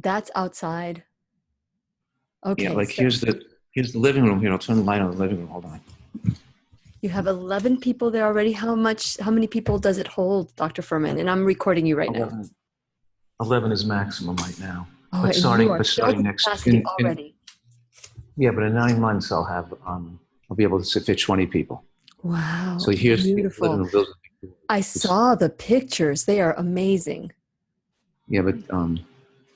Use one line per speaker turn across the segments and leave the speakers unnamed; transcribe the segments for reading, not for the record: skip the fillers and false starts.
That's outside.
Yeah,
Okay,
like
so
here's the living room here. I'll turn the light on the living room. Hold on.
you have 11 people there already. How many people does it hold, Dr. Fuhrman? And I'm recording you right now.
11, 11 is maximum right now.
Oh,
But
and you are filled
starting
with
next
capacity already.
yeah, but in 9 months I'll be able to fit 20 people.
Wow,
So here's the living
beautiful.
room. Those are the
I saw the pictures. They are amazing.
yeah, but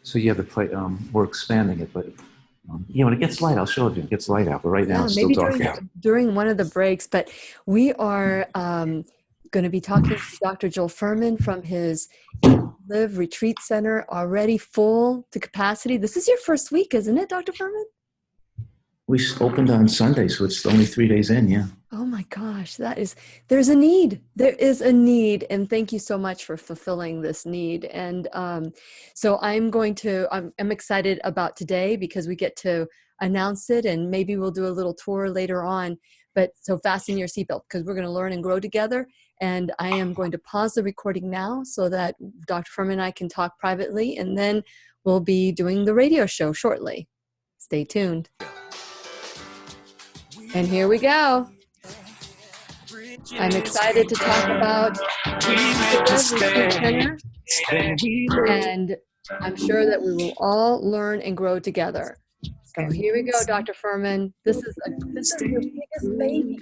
so yeah, the play we're expanding it, but when it gets light, I'll show you. It gets light out, but right now
Yeah,
it's still
maybe
dark out.
during one of the breaks. But we are going to be talking to Dr. Joel Fuhrman from his Eat, Live Retreat Center, already full to capacity. This is your first week, isn't it, Dr. Fuhrman?
We opened on Sunday, so it's only 3 days in. Yeah.
Oh my gosh, there's a need. There is a need. And thank you so much for fulfilling this need. And so I'm excited about today because we get to announce it, and maybe we'll do a little tour later on. But so fasten your seatbelt because we're going to learn and grow together. And I am going to pause the recording now so that Dr. Fuhrman and I can talk privately, and then we'll be doing the radio show shortly. Stay tuned. And here we go. I'm excited to talk about the Retreat Center, and I'm sure that we will all learn and grow together. So here we go, Dr. Fuhrman. This is your biggest baby.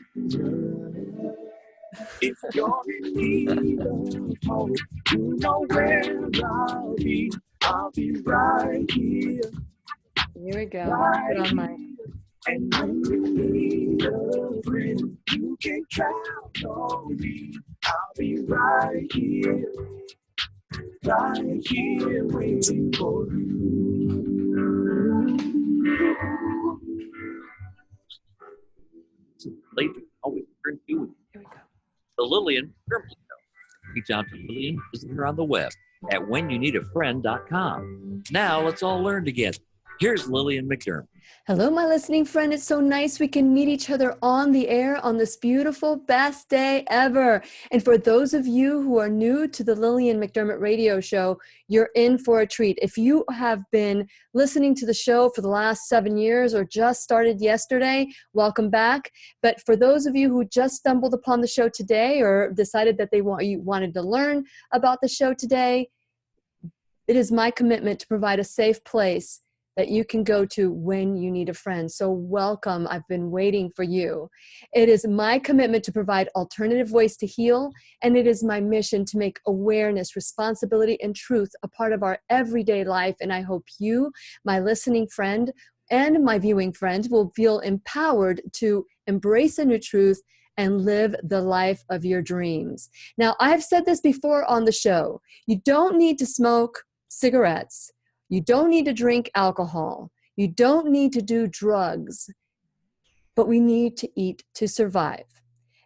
If you're in need of hope, you know where I'll be. I'll be right here.
Here we go. Put on my.
And when you need a friend, you can count on me. I'll be right here waiting for you.
Later, always turn to you.
Here we go.
The Lillian McDermott Show. Reach out to Lillian, visit her on the web at whenyounneedafriend.com. Now let's all learn together. Here's Lillian McDermott.
Hello, my listening friend. It's so nice we can meet each other on the air on this beautiful, best day ever. And for those of you who are new to the Lillian McDermott radio show, you're in for a treat. If you have been listening to the show for the last 7 years or just started yesterday, welcome back. But for those of you who just stumbled upon the show today or decided that you wanted to learn about the show today, it is my commitment to provide a safe place that you can go to when you need a friend. So welcome. I've been waiting for you. It is my commitment to provide alternative ways to heal, and it is my mission to make awareness, responsibility, and truth a part of our everyday life. And I hope you, my listening friend, and my viewing friend will feel empowered to embrace a new truth and live the life of your dreams. Now, I've said this before on the show. You don't need to smoke cigarettes. You don't need to drink alcohol. You don't need to do drugs, but we need to eat to survive.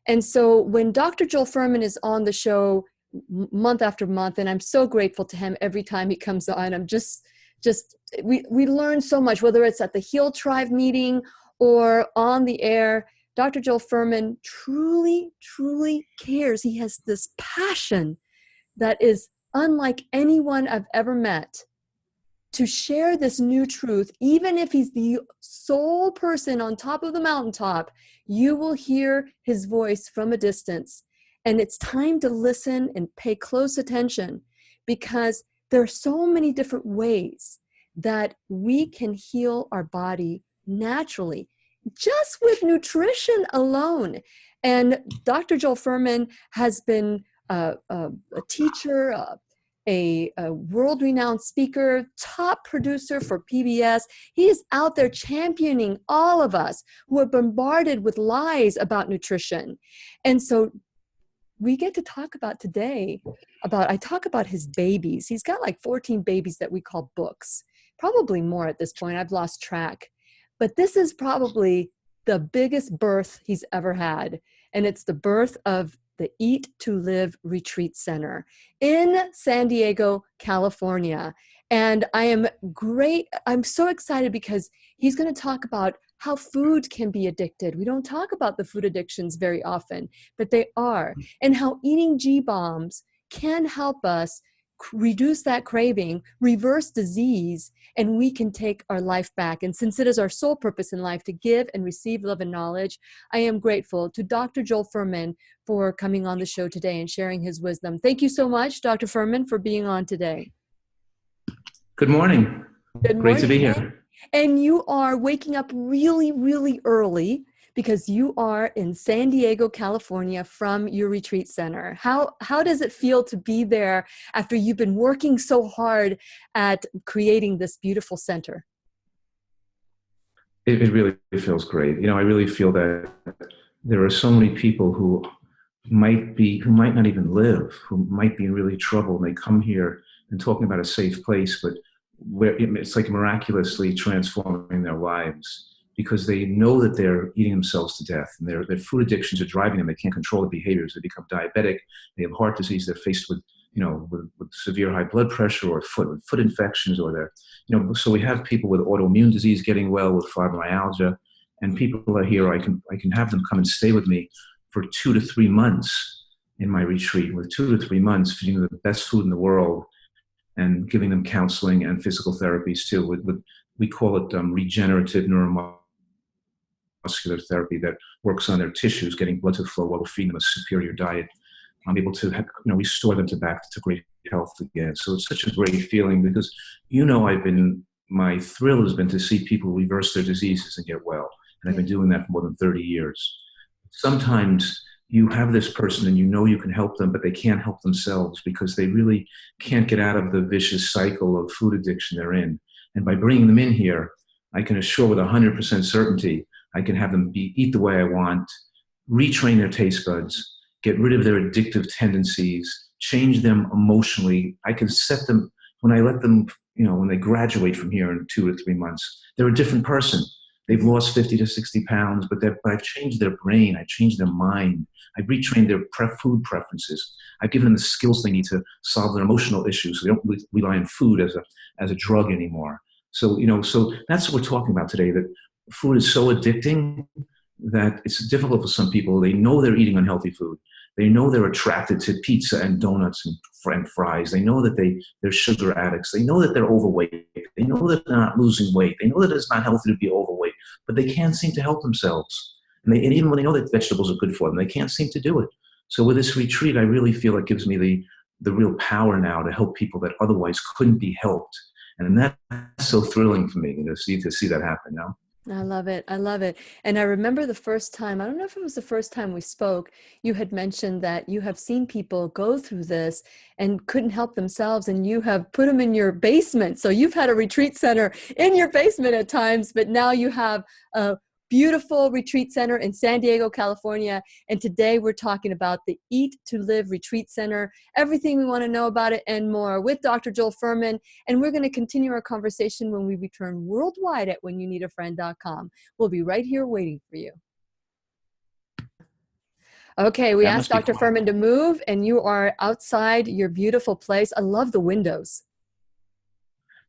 And so when Dr. Joel Fuhrman is on the show month after month, and I'm so grateful to him every time he comes on, we learn so much, whether it's at the Heal Tribe meeting or on the air. Dr. Joel Fuhrman truly, truly cares. He has this passion that is unlike anyone I've ever met, to share this new truth. Even if he's the sole person on top of the mountaintop, you will hear his voice from a distance. And it's time to listen and pay close attention, because there are so many different ways that we can heal our body naturally, just with nutrition alone. And Dr. Joel Fuhrman has been a teacher, a world-renowned speaker, top producer for PBS. He is out there championing all of us who are bombarded with lies about nutrition. And so we get to talk about today I talk about his babies. He's got like 14 babies that we call books, probably more at this point. I've lost track. But this is probably the biggest birth he's ever had. And it's the birth of the Eat to Live Retreat Center in San Diego, California. And I'm so excited because he's going to talk about how food can be addicted. We don't talk about the food addictions very often, but they are. And how eating G-bombs can help us reduce that craving, reverse disease, and we can take our life back. And since it is our sole purpose in life to give and receive love and knowledge, I am grateful to Dr. Joel Fuhrman for coming on the show today and sharing his wisdom. Thank you so much, Dr. Fuhrman, for being on today.
Good morning.
Good
Great to be
morning.
here.
And you are waking up really, really early because you are in San Diego, California from your retreat center. How does it feel to be there after you've been working so hard at creating this beautiful center?
It really feels great. I really feel that there are so many people who might not even live, who might be in really trouble, and they come here and talking about a safe place, but where it's like miraculously transforming their lives because they know that they're eating themselves to death, and their food addictions are driving them. They can't control the behaviors. They become diabetic. They have heart disease. They're faced with with severe high blood pressure or foot infections, or they're so we have people with autoimmune disease getting well, with fibromyalgia, and people are here. I can have them come and stay with me for 2 to 3 months in my retreat, with 2 to 3 months feeding them the best food in the world and giving them counseling and physical therapies too. We call it regenerative neuromuscular therapy that works on their tissues, getting blood to flow while we're feeding them a superior diet. I'm able to restore them back to great health again. So it's such a great feeling because my thrill has been to see people reverse their diseases and get well. And I've been doing that for more than 30 years. Sometimes you have this person and you can help them, but they can't help themselves because they really can't get out of the vicious cycle of food addiction they're in. And by bringing them in here, I can assure with 100% certainty, I can have them eat the way I want, retrain their taste buds, get rid of their addictive tendencies, change them emotionally. I can set them, when I let them, when they graduate from here in 2 to 3 months, they're a different person. They've lost 50 to 60 pounds, but I've changed their brain. I've changed their mind. I've retrained their food preferences. I've given them the skills they need to solve their emotional issues, so they don't rely on food as a drug anymore. So, so that's what we're talking about today, that food is so addicting that it's difficult for some people. They know they're eating unhealthy food. They know they're attracted to pizza and donuts and fries. They know that they're sugar addicts. They know that they're overweight. They know that they're not losing weight. They know that it's not healthy to be overweight, but they can't seem to help themselves. And even when they know that vegetables are good for them, they can't seem to do it. So with this retreat, I really feel it gives me the real power now to help people that otherwise couldn't be helped. And that's so thrilling for me to see that happen now.
I love it. I love it. And I remember the first time, I don't know if it was the first time we spoke, you had mentioned that you have seen people go through this and couldn't help themselves, and you have put them in your basement. So you've had a retreat center in your basement at times, but now you have a beautiful retreat center in San Diego, California. And today we're talking about the Eat to Live Retreat Center, everything we want to know about it and more with Dr. Joel Fuhrman. And we're going to continue our conversation when we return worldwide at whenyouneedafriend.com. We'll be right here waiting for you. Okay, we asked Dr. Fuhrman to move, and you are outside your beautiful place. I love the windows.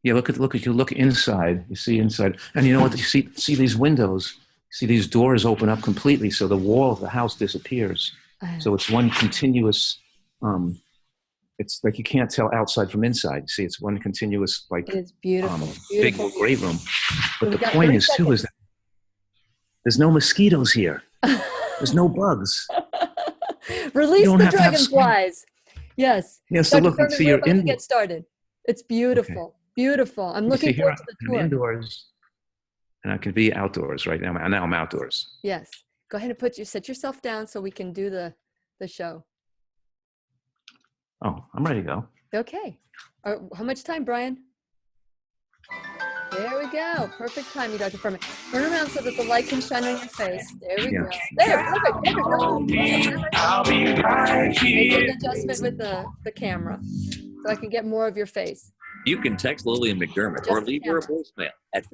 Yeah, you look inside, you see inside. And you know what, you see these windows. See these doors open up completely, so the wall of the house disappears. So it's one continuous, it's like you can't tell outside from inside. You see, it's one continuous, like,
it is beautiful.
Big great room. But the point is, too, is that there's no mosquitoes here. There's no bugs.
Release the dragonflies. Yes.
Yeah, so
Dr.
look,
Fuhrman,
see,
we're
you're
about to get started. It's beautiful.
Okay.
Beautiful. I'm looking forward to the tour.
I'm indoors. And I can be outdoors right now. Now I'm outdoors.
Yes. Go ahead and set yourself down so we can do the show.
Oh, I'm ready to go.
Okay. How much time, Brian? There we go. Perfect timing, Dr. Fuhrman. Turn around so that the light can shine on your face. There we go. There, perfect.
I'll be right here.
Make an adjustment with the camera so I can get more of your face.
You can text Lillian McDermott or leave her a voicemail at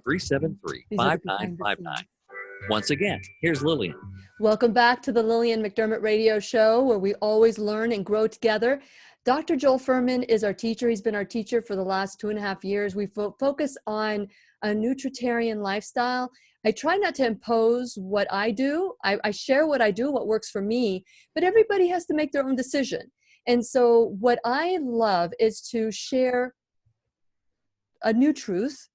407-373-5959. Once again, here's Lillian.
Welcome back to the Lillian McDermott Radio Show, where we always learn and grow together. Dr. Joel Fuhrman is our teacher. He's been our teacher for the last 2.5 years. We focus on a nutritarian lifestyle. I try not to impose what I do. I share what I do, what works for me, but everybody has to make their own decision. And so what I love is to share a new truth,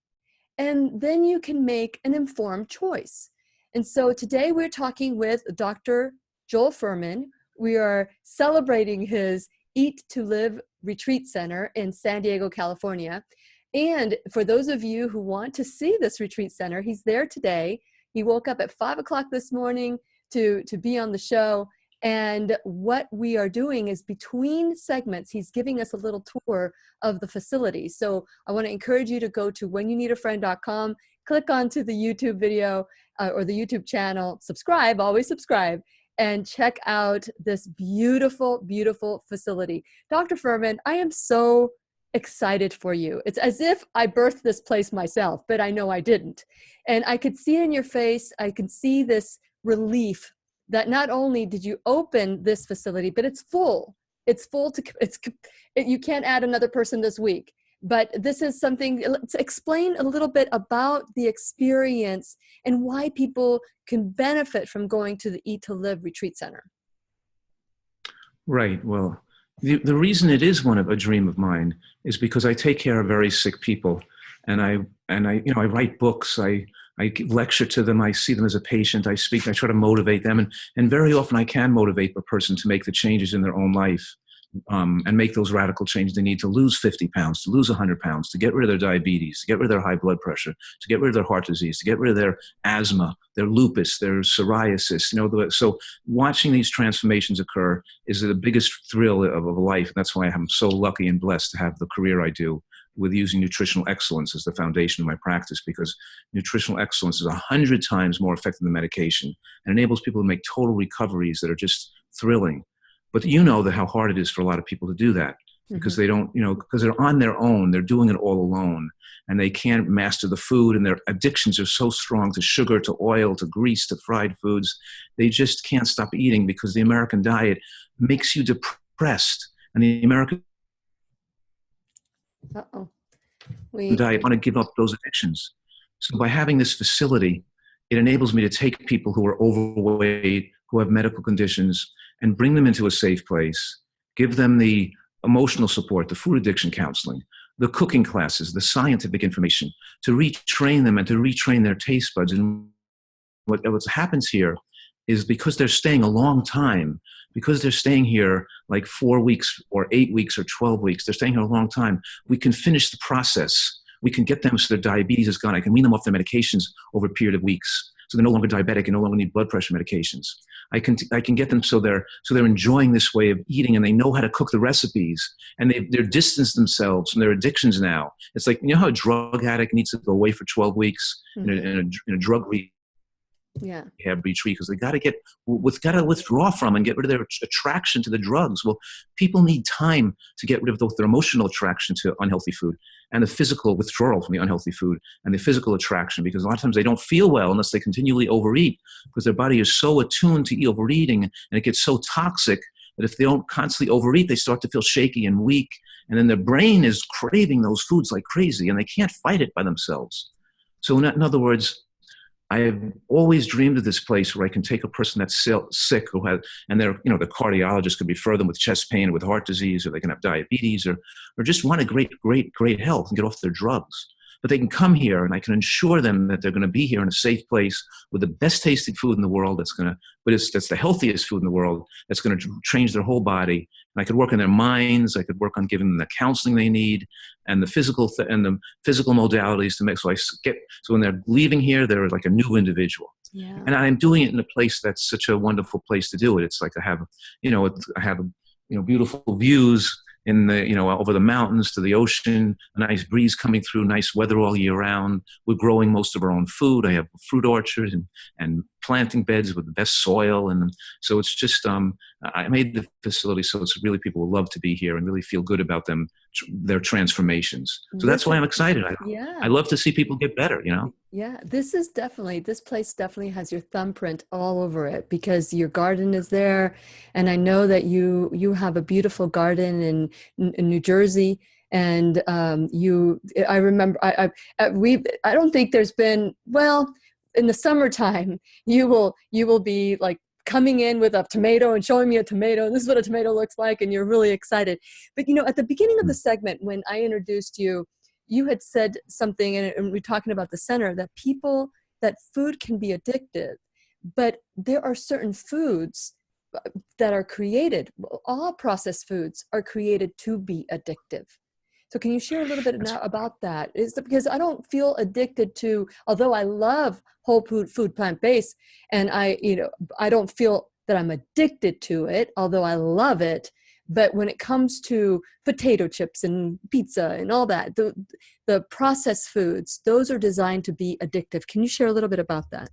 and then you can make an informed choice. And so today we're talking with Dr. Joel Fuhrman. We are celebrating his Eat to Live Retreat Center in San Diego, California. And for those of you who want to see this retreat center, he's there today. He woke up at 5 o'clock this morning to be on the show. And what we are doing is between segments, he's giving us a little tour of the facility. So I want to encourage you to go to whenyouneedafriend.com, click onto the YouTube video or the YouTube channel, subscribe, always subscribe, and check out this beautiful, beautiful facility. Dr. Fuhrman, I am so excited for you. It's as if I birthed this place myself, but I know I didn't. And I could see in your face, I can see this relief that not only did you open this facility, but it's full. It's full you can't add another person this week. But this is something, let's explain a little bit about the experience and why people can benefit from going to the Eat to Live Retreat Center.
Right. Well, the reason it is a dream of mine is because I take care of very sick people, and I write books. I lecture to them. I see them as a patient. I speak. I try to motivate them, and very often I can motivate a person to make the changes in their own life, and make those radical changes they need to lose 50 pounds, to lose 100 pounds, to get rid of their diabetes, to get rid of their high blood pressure, to get rid of their heart disease, to get rid of their asthma, their lupus, their psoriasis. So watching these transformations occur is the biggest thrill of life. And that's why I'm so lucky and blessed to have the career I do, with using nutritional excellence as the foundation of my practice, because nutritional excellence is 100 times more effective than medication and enables people to make total recoveries that are just thrilling. But you know how hard it is for a lot of people to do that, because they don't, because they're on their own, they're doing it all alone, and they can't master the food, and their addictions are so strong to sugar, to oil, to grease, to fried foods. They just can't stop eating because the American diet makes you depressed, and the American diet want to give up those addictions. So by having this facility, it enables me to take people who are overweight, who have medical conditions, and bring them into a safe place, give them the emotional support, the food addiction counseling, the cooking classes, the scientific information, to retrain them and to retrain their taste buds. And what happens here is, because they're staying a long time, because they're staying here like 4 weeks or 8 weeks or 12 weeks, they're staying here a long time, we can finish the process. We can get them so their diabetes is gone. I can wean them off their medications over a period of weeks, so they're no longer diabetic and no longer need blood pressure medications. I can get them so they're enjoying this way of eating, and they know how to cook the recipes, and they're distanced themselves from their addictions now. It's like, how a drug addict needs to go away for 12 weeks in a drug rehab retreat, because they got to withdraw from and get rid of their attraction to the drugs. Well, people need time to get rid of both their emotional attraction to unhealthy food and the physical withdrawal from the unhealthy food and the physical attraction, because a lot of times they don't feel well unless they continually overeat, because their body is so attuned to overeating, and it gets so toxic that if they don't constantly overeat, they start to feel shaky and weak, and then their brain is craving those foods like crazy, and they can't fight it by themselves. So in other words, I have always dreamed of this place where I can take a person that's sick, and the cardiologist could refer them with chest pain or with heart disease, or they can have diabetes, or just want a great health and get off their drugs. But they can come here, and I can ensure them that they're going to be here in a safe place with the best tasting food in the world. That's the healthiest food in the world. That's going to change their whole body. And I could work on their minds. I could work on giving them the counseling they need, and the physical modalities to make. So when they're leaving here, they're like a new individual. Yeah. And I'm doing it in a place that's such a wonderful place to do it. It's like I have beautiful views in the, over the mountains to the ocean, a nice breeze coming through, nice weather all year round. We're growing most of our own food. I have a fruit orchard and planting beds with the best soil. And so it's just, I made the facility so it's really people will love to be here and really feel good about their transformations. So that's why I'm excited. I love to see people get better,
Yeah, this place definitely has your thumbprint all over it, because your garden is there. And I know that you have a beautiful garden in New Jersey. And I remember, I don't think there's been, well, in the summertime, you will be like coming in with a tomato and showing me a tomato, and this is what a tomato looks like, and you're really excited. But, at the beginning of the segment, when I introduced you, you had said something, and we're talking about the center, that food can be addictive, but there are certain foods that are created. All processed foods are created to be addictive. So can you share a little bit now about that? Because I don't feel addicted to, although I love whole food, plant-based, and I don't feel that I'm addicted to it, although I love it. But when it comes to potato chips and pizza and all that, the processed foods, those are designed to be addictive. Can you share a little bit about that?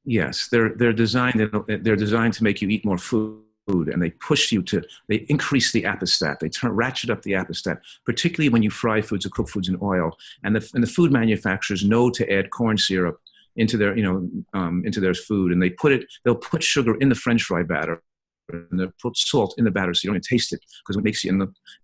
Yes, they're designed to make you eat more food, and they increase the appestat. They ratchet up the appestat, particularly when you fry foods or cook foods in oil. And the food manufacturers know to add corn syrup into their food, and they'll put sugar in the French fry batter, and they'll put salt in the batter so you don't even taste it because it makes you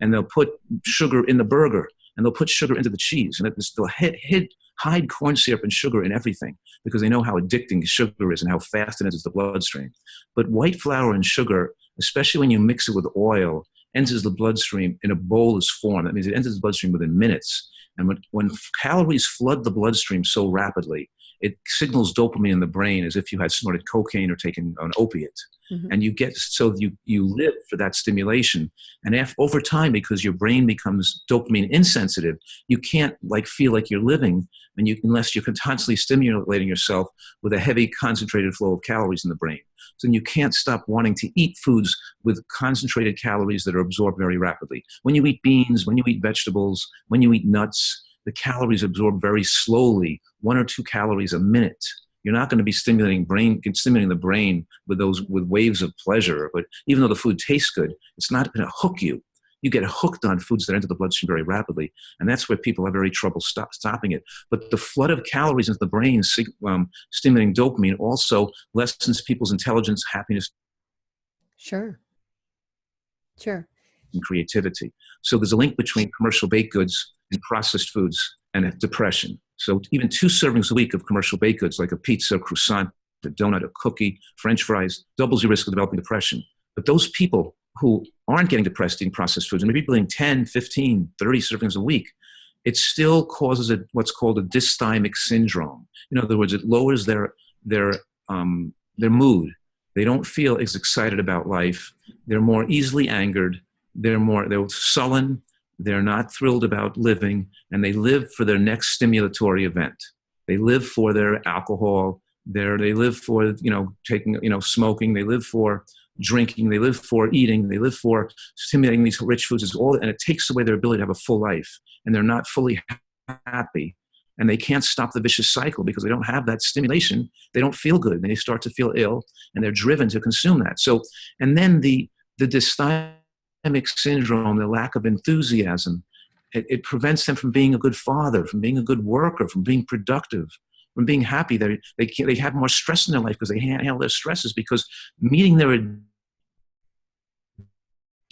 and they'll put sugar in the burger, and they'll put sugar into the cheese, and they'll hide corn syrup and sugar in everything because they know how addicting sugar is and how fast it enters the bloodstream. But white flour and sugar, especially when you mix it with oil, enters the bloodstream in a bolus form. That means it enters the bloodstream within minutes. And when calories flood the bloodstream so rapidly, it signals dopamine in the brain as if you had snorted cocaine or taken an opiate. Mm-hmm. And you live for that stimulation. And over time, because your brain becomes dopamine insensitive, you can't feel like you're living unless you're constantly stimulating yourself with a heavy concentrated flow of calories in the brain. So you can't stop wanting to eat foods with concentrated calories that are absorbed very rapidly. When you eat beans, when you eat vegetables, when you eat nuts, the calories absorb very slowly, 1 or 2 calories a minute. You're not going to be stimulating the brain with waves of pleasure. But even though the food tastes good, it's not going to hook you. You get hooked on foods that enter the bloodstream very rapidly, and that's where people have very trouble stopping it. But the flood of calories into the brain, stimulating dopamine, also lessens people's intelligence, happiness,
Sure,
and creativity. So there's a link between commercial baked goods and processed foods and depression. So even 2 servings a week of commercial baked goods, like a pizza, a croissant, a donut, a cookie, French fries, doubles your risk of developing depression. But those people who aren't getting depressed eating processed foods, and maybe eating 10, 15, 30 servings a week, it still causes what's called a dysthymic syndrome. In other words, it lowers their mood. They don't feel as excited about life. They're more easily angered. They're sullen. They're not thrilled about living, and they live for their next stimulatory event. They live for their alcohol. They live for taking smoking. They live for drinking. They live for eating. They live for stimulating these rich foods. And it takes away their ability to have a full life, and they're not fully happy. And they can't stop the vicious cycle because they don't have that stimulation. They don't feel good. They start to feel ill, and they're driven to consume that. So, and then the dysthymic syndrome, the lack of enthusiasm, it prevents them from being a good father, from being a good worker, from being productive, from being happy. They have more stress in their life because they can't handle their stresses, because meeting their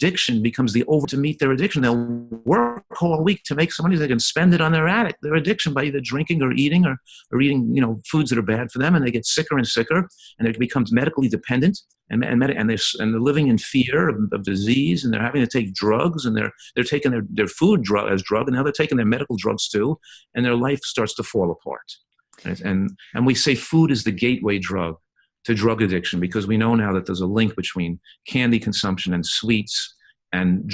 addiction becomes to meet their addiction. They'll work all week to make some money. They can spend it on their addiction by either drinking or eating or eating, foods that are bad for them, and they get sicker and sicker, and it becomes medically dependent, and they're living in fear of disease, and they're having to take drugs, and they're taking their food drug as drug, and now they're taking their medical drugs too, and their life starts to fall apart. And we say food is the gateway drug to drug addiction, because we know now that there's a link between candy consumption and sweets and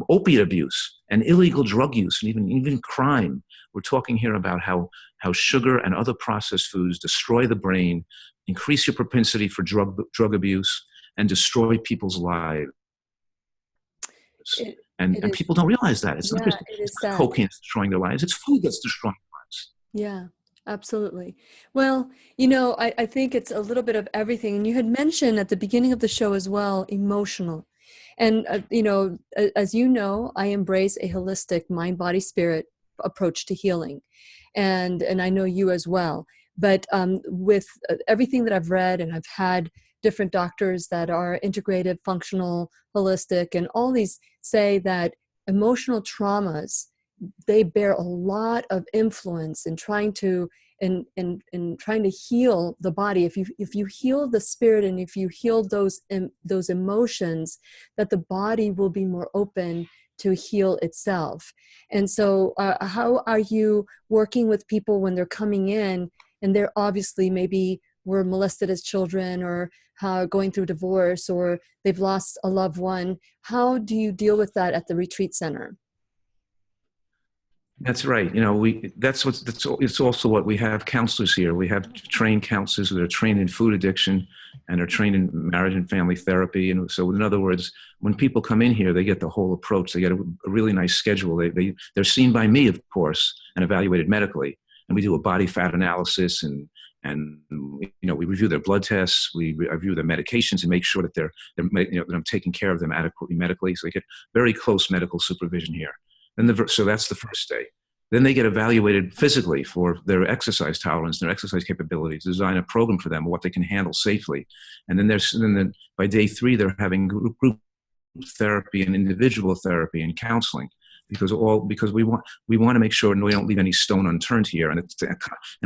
opiate abuse and illegal drug use and even crime. We're talking here about how sugar and other processed foods destroy the brain, increase your propensity for drug abuse, and destroy people's lives. And people don't realize that. It's not just cocaine that's destroying their lives. It's food that's destroying their lives.
Yeah. Absolutely. Well, I think it's a little bit of everything. And you had mentioned at the beginning of the show as well, emotional. And, as you know, I embrace a holistic mind, body, spirit approach to healing. And I know you as well. But with everything that I've read, and I've had different doctors that are integrative, functional, holistic, and all these say that emotional traumas, they bear a lot of influence in trying to and trying to heal the body. If you heal the spirit, and if you heal those emotions, that the body will be more open to heal itself. And so how are you working with people when they're coming in and they're obviously maybe were molested as children, or going through divorce, or they've lost a loved one? How do you deal with that at the retreat center?
That's right. It's also what we have counselors here. We have trained counselors that are trained in food addiction and are trained in marriage and family therapy. And so, in other words, when people come in here, they get the whole approach. They get a really nice schedule. They're seen by me, of course, and evaluated medically. And we do a body fat analysis, and we review their blood tests. We review their medications and make sure that that I'm taking care of them adequately medically. So they get very close medical supervision here. So that's the first day. Then they get evaluated physically for their exercise tolerance, their exercise capabilities, design a program for them, what they can handle safely. And then by day 3, they're having group therapy and individual therapy and counseling, because we want to make sure we don't leave any stone unturned here. And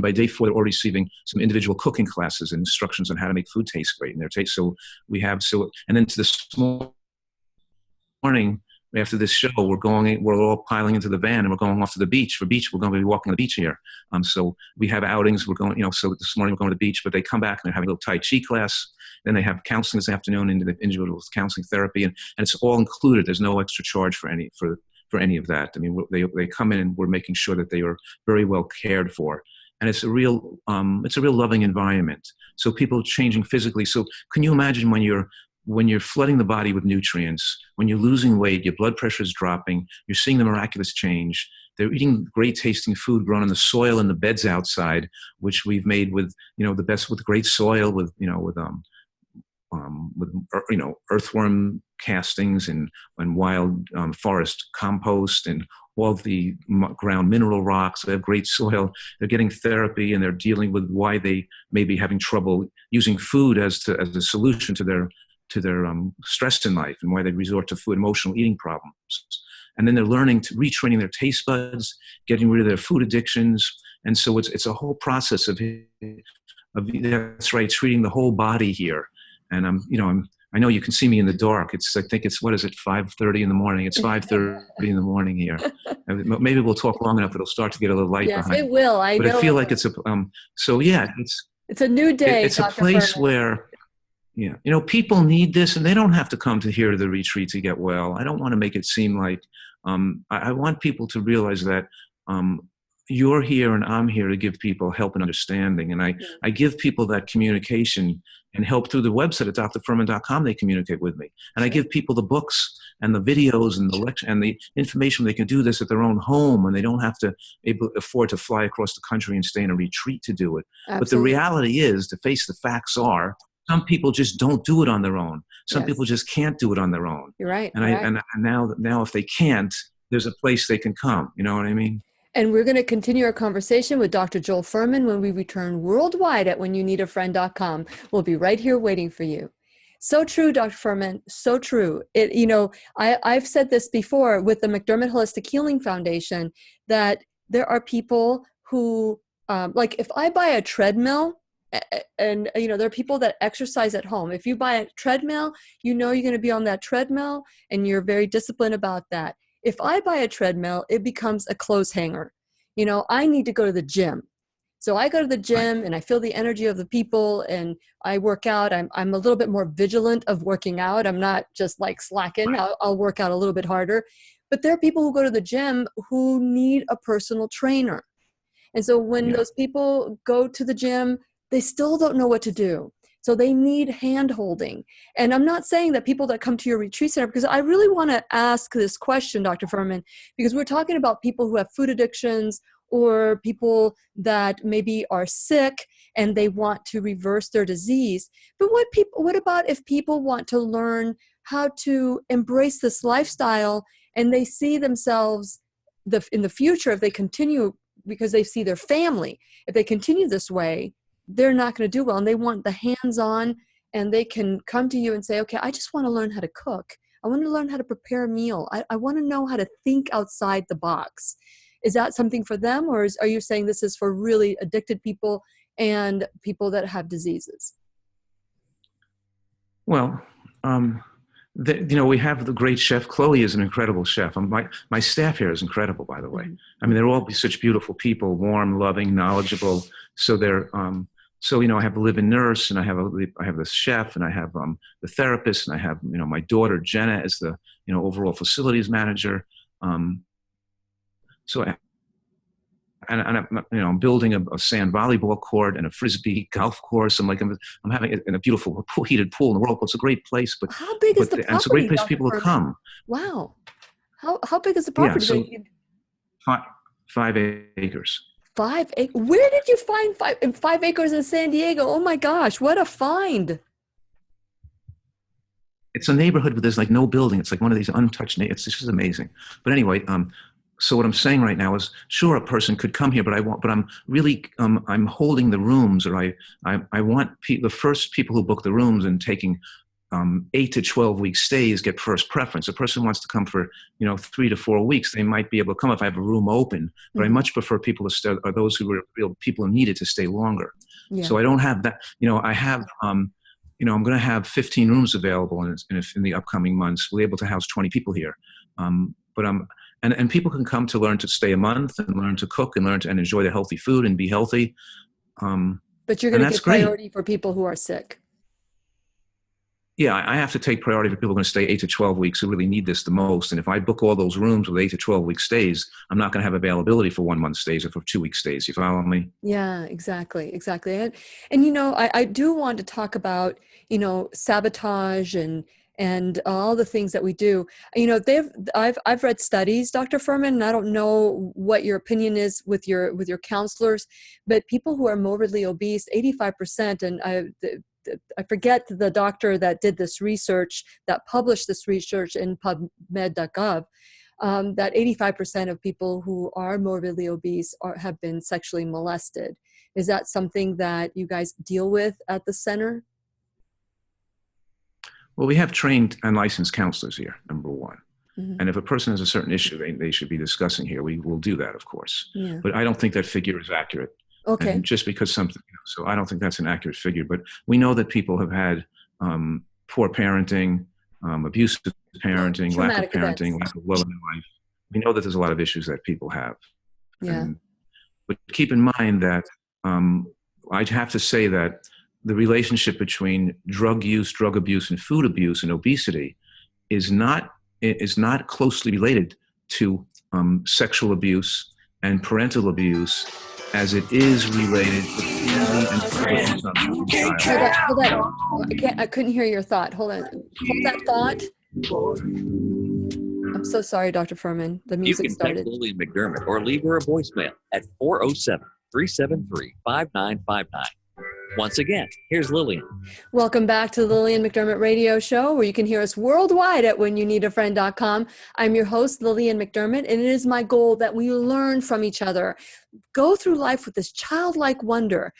by day 4, they're already receiving some individual cooking classes and instructions on how to make food taste great in their taste. And then to this morning, after this show, we're all piling into the van and we're going off to the beach. We're going to be walking on the beach here. So we have outings. We're going, so this morning we're going to the beach, but they come back and they're having a little Tai Chi class. Then they have counseling this afternoon, individual counseling therapy, and it's all included. There's no extra charge for any of that. I mean, they come in and we're making sure that they are very well cared for. And it's a real loving environment. So people changing physically. So can you imagine when you're flooding the body with nutrients, when you're losing weight, your blood pressure is dropping, you're seeing the miraculous change. They're eating great tasting food grown in the soil and the beds outside, which we've made with, with great soil, with earthworm castings and wild forest compost and all the ground mineral rocks. They have great soil. They're getting therapy, and they're dealing with why they may be having trouble using food as a solution to their stress in life, and why they resort to food, emotional eating problems. And then they're learning to retraining their taste buds, getting rid of their food addictions. And so it's a whole process of that's right, treating the whole body here. And I know you can see me in the dark. I think it's, what is it, 5:30 in the morning? It's 5:30 in the morning here. Maybe we'll talk long enough. It'll start to get a little light behind.
Yes, it will. I feel
like it's
it's a new day.
It's a place where, people need this, and they don't have to come here to the retreat to get well. I don't want to make it seem like, I want people to realize that you're here and I'm here to give people help and understanding. And I give people that communication and help through the website at drfuhrman.com. They communicate with me. And I give people the books and the videos and the lecture and the information. They can do this at their own home, and they don't have to afford to fly across the country and stay in a retreat to do it. Absolutely. But the reality is, to face the facts are, some people just don't do it on their own. Some people just can't do it on their own.
You're right.
And now if they can't, there's a place they can come. You know what I mean?
And we're going to continue our conversation with Dr. Joel Fuhrman when we return worldwide at whenyouneedafriend.com. We'll be right here waiting for you. So true, Dr. Fuhrman. So true. I've said this before with the McDermott Holistic Healing Foundation, that there are people who, like if I buy a treadmill, and there are people that exercise at home. If you buy a treadmill, you're going to be on that treadmill, and you're very disciplined about that. If I buy a treadmill, it becomes a clothes hanger. I need to go to the gym. So I go to the gym and I feel the energy of the people, and I work out. I'm a little bit more vigilant of working out. I'm not just like slacking. I'll work out a little bit harder. But there are people who go to the gym who need a personal trainer. And so when those people go to the gym, they still don't know what to do. So they need hand holding. And I'm not saying that people that come to your retreat center, because I really want to ask this question, Dr. Fuhrman, because we're talking about people who have food addictions, or people that maybe are sick and they want to reverse their disease. But what about if people want to learn how to embrace this lifestyle, and they see themselves in the future, if they continue, because they see their family, if they continue this way, they're not going to do well, and they want the hands-on, and they can come to you and say, okay, I just want to learn how to cook. I want to learn how to prepare a meal. I want to know how to think outside the box. Is that something for them, or are you saying this is for really addicted people and people that have diseases?
Well, we have the great chef. Chloe is an incredible chef. My staff here is incredible, by the way.
Mm-hmm.
I mean, they're all such beautiful people, warm, loving, knowledgeable. So I have a live-in nurse, and I have the chef, and I have the therapist, and I have my daughter Jenna as the overall facilities manager. So I'm building a sand volleyball court and a frisbee golf course. I'm having it in a beautiful heated pool in the whirlpool. It's a great place, but
how big is the property?
and it's a great place for
Dr.
people to
Fuhrman?
come.
Wow, how big is the property?
Yeah, so 5 acres.
5 acres. Where did you find 5 acres in San Diego? Oh my gosh, what a find!
It's a neighborhood where there's like no building. It's like one of these untouched. It's just amazing. But anyway, so what I'm saying right now is, sure, a person could come here, but I'm really, I'm holding the rooms, or I want the first people who book the rooms and taking 8 to 12 week stays get first preference. A person wants to come for 3 to 4 weeks, they might be able to come if I have a room open. But
Mm-hmm.
I much prefer people to stay, or those who are real people who need it to stay longer.
Yeah.
So I don't have that. I have. I'm going to have 15 rooms available in the upcoming months. We'll be able to house 20 people here. And people can come to learn to stay a month and learn to cook and and enjoy the healthy food and be healthy.
But you're going to get priority for people who are sick.
Yeah, I have to take priority for people who are going to stay 8 to 12 weeks who really need this the most. And if I book all those rooms with 8 to 12 week stays, I'm not going to have availability for 1 month stays or for 2 week stays. You follow me?
Yeah, exactly. And I do want to talk about sabotage and all the things that we do. I've read studies, Dr. Fuhrman, and I don't know what your opinion is with your counselors, but people who are morbidly obese, 85%, and I forget the doctor that did this research, that published this research in PubMed.gov, that 85% of people who are morbidly obese have been sexually molested. Is that something that you guys deal with at the center?
Well, we have trained and licensed counselors here, number one.
Mm-hmm.
And if a person has a certain issue they should be discussing here, we will do that, of course.
Yeah.
But I don't think that figure is accurate.
Okay.
And just because something, so I don't think that's an accurate figure. But we know that people have had poor parenting, abusive parenting, lack of parenting, lack of love in their life. We know that there's a lot of issues that people have.
Yeah.
But keep in mind that I'd have to say that the relationship between drug use, drug abuse, and food abuse and obesity is not closely related to sexual abuse and parental abuse as it is related to food and food consumption.
Hold on. I couldn't hear your thought. Hold on. Hold that thought. I'm so sorry, Dr. Fuhrman. The music started.
You can text Lillian McDermott or leave her a voicemail at 407-373-5959. Once again, here's Lillian.
Welcome back to the Lillian McDermott Radio Show, where you can hear us worldwide at whenyouneedafriend.com. I'm your host, Lillian McDermott, and it is my goal that we learn from each other. Go through life with this childlike wonder.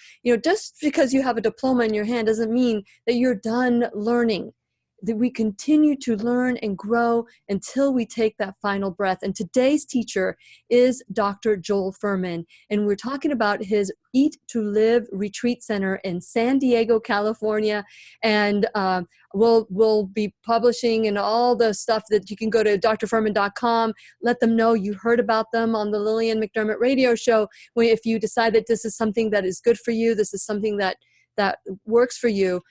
Just because you have a diploma in your hand doesn't mean that you're done learning. That we continue to learn and grow until we take that final breath. And today's teacher is Dr. Joel Fuhrman. And we're talking about his Eat to Live Retreat Center in San Diego, California. And we'll be publishing and all the stuff that you can go to drfuhrman.com. Let them know you heard about them on the Lillian McDermott Radio Show. If you decide that this is something that is good for you, this is something that works for you,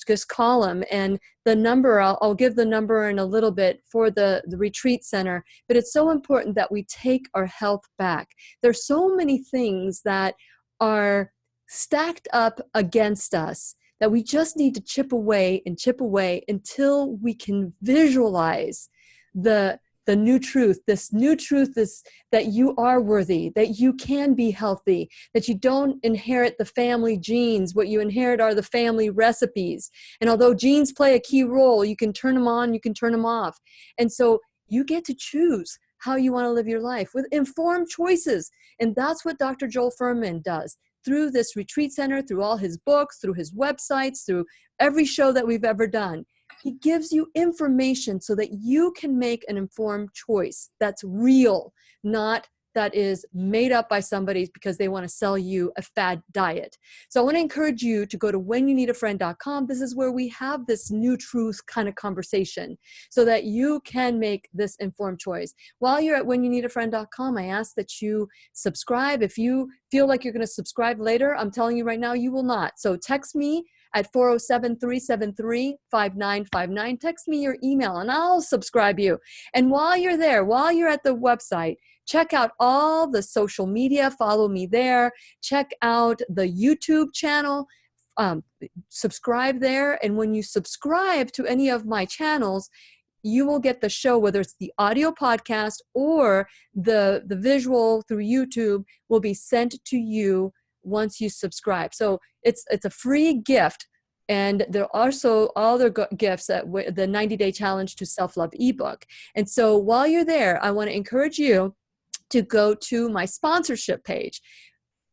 just call them. And the number, I'll give the number in a little bit for the retreat center, but it's so important that we take our health back. There's so many things that are stacked up against us that we just need to chip away until we can visualize the new truth, this new truth is that you are worthy, that you can be healthy, that you don't inherit the family genes. What you inherit are the family recipes. And although genes play a key role, you can turn them on, you can turn them off. And so you get to choose how you want to live your life with informed choices. And that's what Dr. Joel Fuhrman does through this retreat center, through all his books, through his websites, through every show that we've ever done. He gives you information so that you can make an informed choice that's real, not that is made up by somebody because they want to sell you a fad diet. So I want to encourage you to go to whenyouneedafriend.com. This is where we have this new truth kind of conversation so that you can make this informed choice. While you're at whenyouneedafriend.com, I ask that you subscribe. If you feel like you're going to subscribe later, I'm telling you right now, you will not. So text me at 407-373-5959. Text me your email and I'll subscribe you. And while you're there, while you're at the website, check out all the social media. Follow me there. Check out the YouTube channel. Subscribe there. And when you subscribe to any of my channels, you will get the show, whether it's the audio podcast or the visual through YouTube will be sent to you once you subscribe. So it's a free gift. And there are also other gifts, the 90-day challenge to self-love ebook. And so while you're there, I want to encourage you to go to my sponsorship page.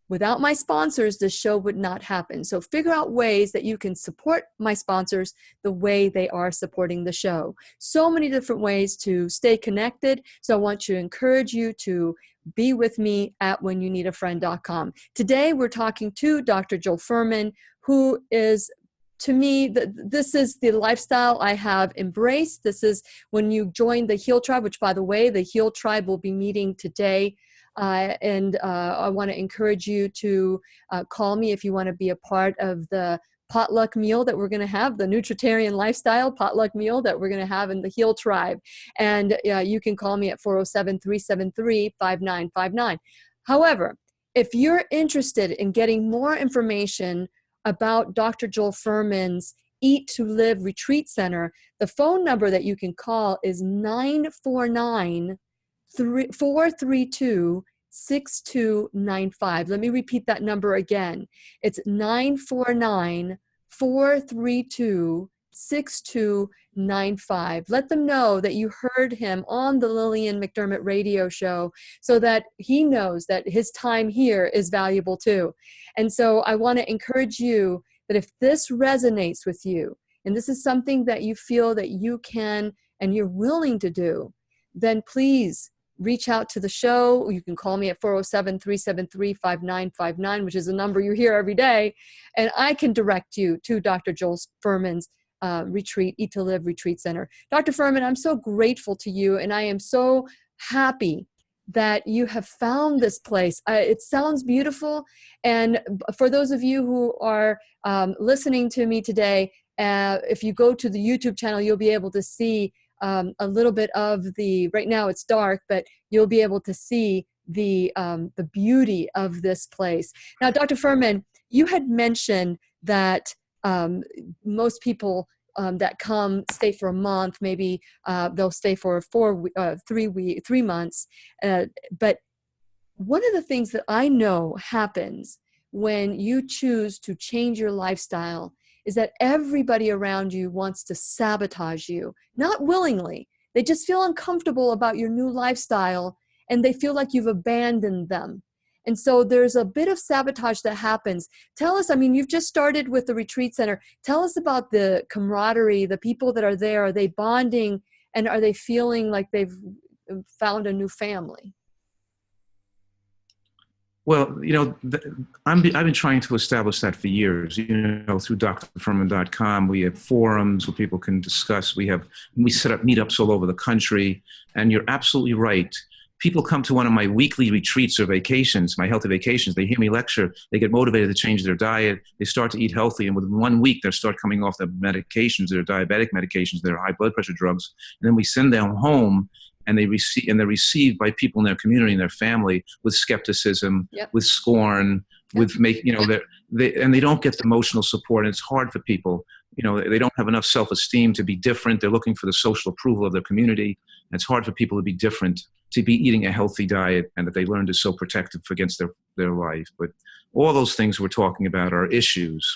Without my sponsors, this show would not happen. So figure out ways that you can support my sponsors the way they are supporting the show. So many different ways to stay connected. So I want to encourage you to be with me at whenyouneedafriend.com. Today, we're talking to Dr. Joel Fuhrman, who is, to me, this is the lifestyle I have embraced. This is when you join the Heal Tribe, which, by the way, the Heal Tribe will be meeting today. And I want to encourage you to call me if you want to be a part of the potluck meal that we're going to have, the Nutritarian Lifestyle potluck meal that we're going to have in the Heal Tribe. And you can call me at 407-373-5959. However, if you're interested in getting more information about Dr. Joel Fuhrman's Eat to Live Retreat Center, the phone number that you can call is 949-432-6295. Let me repeat that number again. It's 949-432-6295. Let them know that you heard him on the Lillian McDermott radio show so that he knows that his time here is valuable too. And so I want to encourage you that if this resonates with you, and this is something that you feel that you can and you're willing to do, then please reach out to the show. You can call me at 407-373-5959, which is a number you hear every day, and I can direct you to Dr. Joel Fuhrman's retreat, Eat to Live Retreat Center. Dr. Fuhrman, I'm so grateful to you, and I am so happy that you have found this place. It sounds beautiful, and for those of you who are listening to me today, if you go to the YouTube channel, you'll be able to see a little bit of right now it's dark, but you'll be able to see the beauty of this place. Now, Dr. Fuhrman, you had mentioned that most people that come stay for a month, maybe they'll stay for 3 months. But one of the things that I know happens when you choose to change your lifestyle is that everybody around you wants to sabotage you, not willingly. They just feel uncomfortable about your new lifestyle and they feel like you've abandoned them. And so there's a bit of sabotage that happens. Tell us, I mean, you've just started with the retreat center. Tell us about the camaraderie, the people that are there. Are they bonding and are they feeling like they've found a new family?
Well, I've been trying to establish that for years. Through drfuhrman.com, we have forums where people can discuss. We set up meetups all over the country, and you're absolutely right. People come to one of my weekly retreats or vacations, my healthy vacations. They hear me lecture. They get motivated to change their diet. They start to eat healthy, and within 1 week, they start coming off their medications, their diabetic medications, their high blood pressure drugs, and then we send them home. And they're received by people in their community and their family with skepticism,
Yep.
with scorn, with and they don't get the emotional support. And it's hard for people. They don't have enough self-esteem to be different. They're looking for the social approval of their community. And it's hard for people to be different, to be eating a healthy diet, and that they learned is so protective against their life. But all those things we're talking about are issues,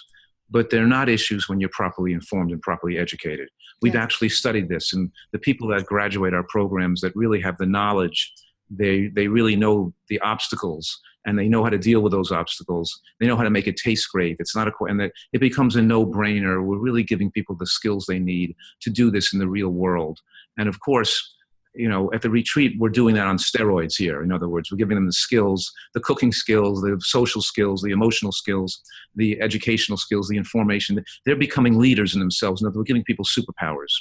but they're not issues when you're properly informed and properly educated. We've actually studied this, and the people that graduate our programs that really have the knowledge, they really know the obstacles, and they know how to deal with those obstacles. They know how to make it taste great. It's not and that it becomes a no-brainer. We're really giving people the skills they need to do this in the real world. And of course, at the retreat, we're doing that on steroids here. In other words, we're giving them the skills, the cooking skills, the social skills, the emotional skills, the educational skills, the information. They're becoming leaders in themselves. We're giving people superpowers.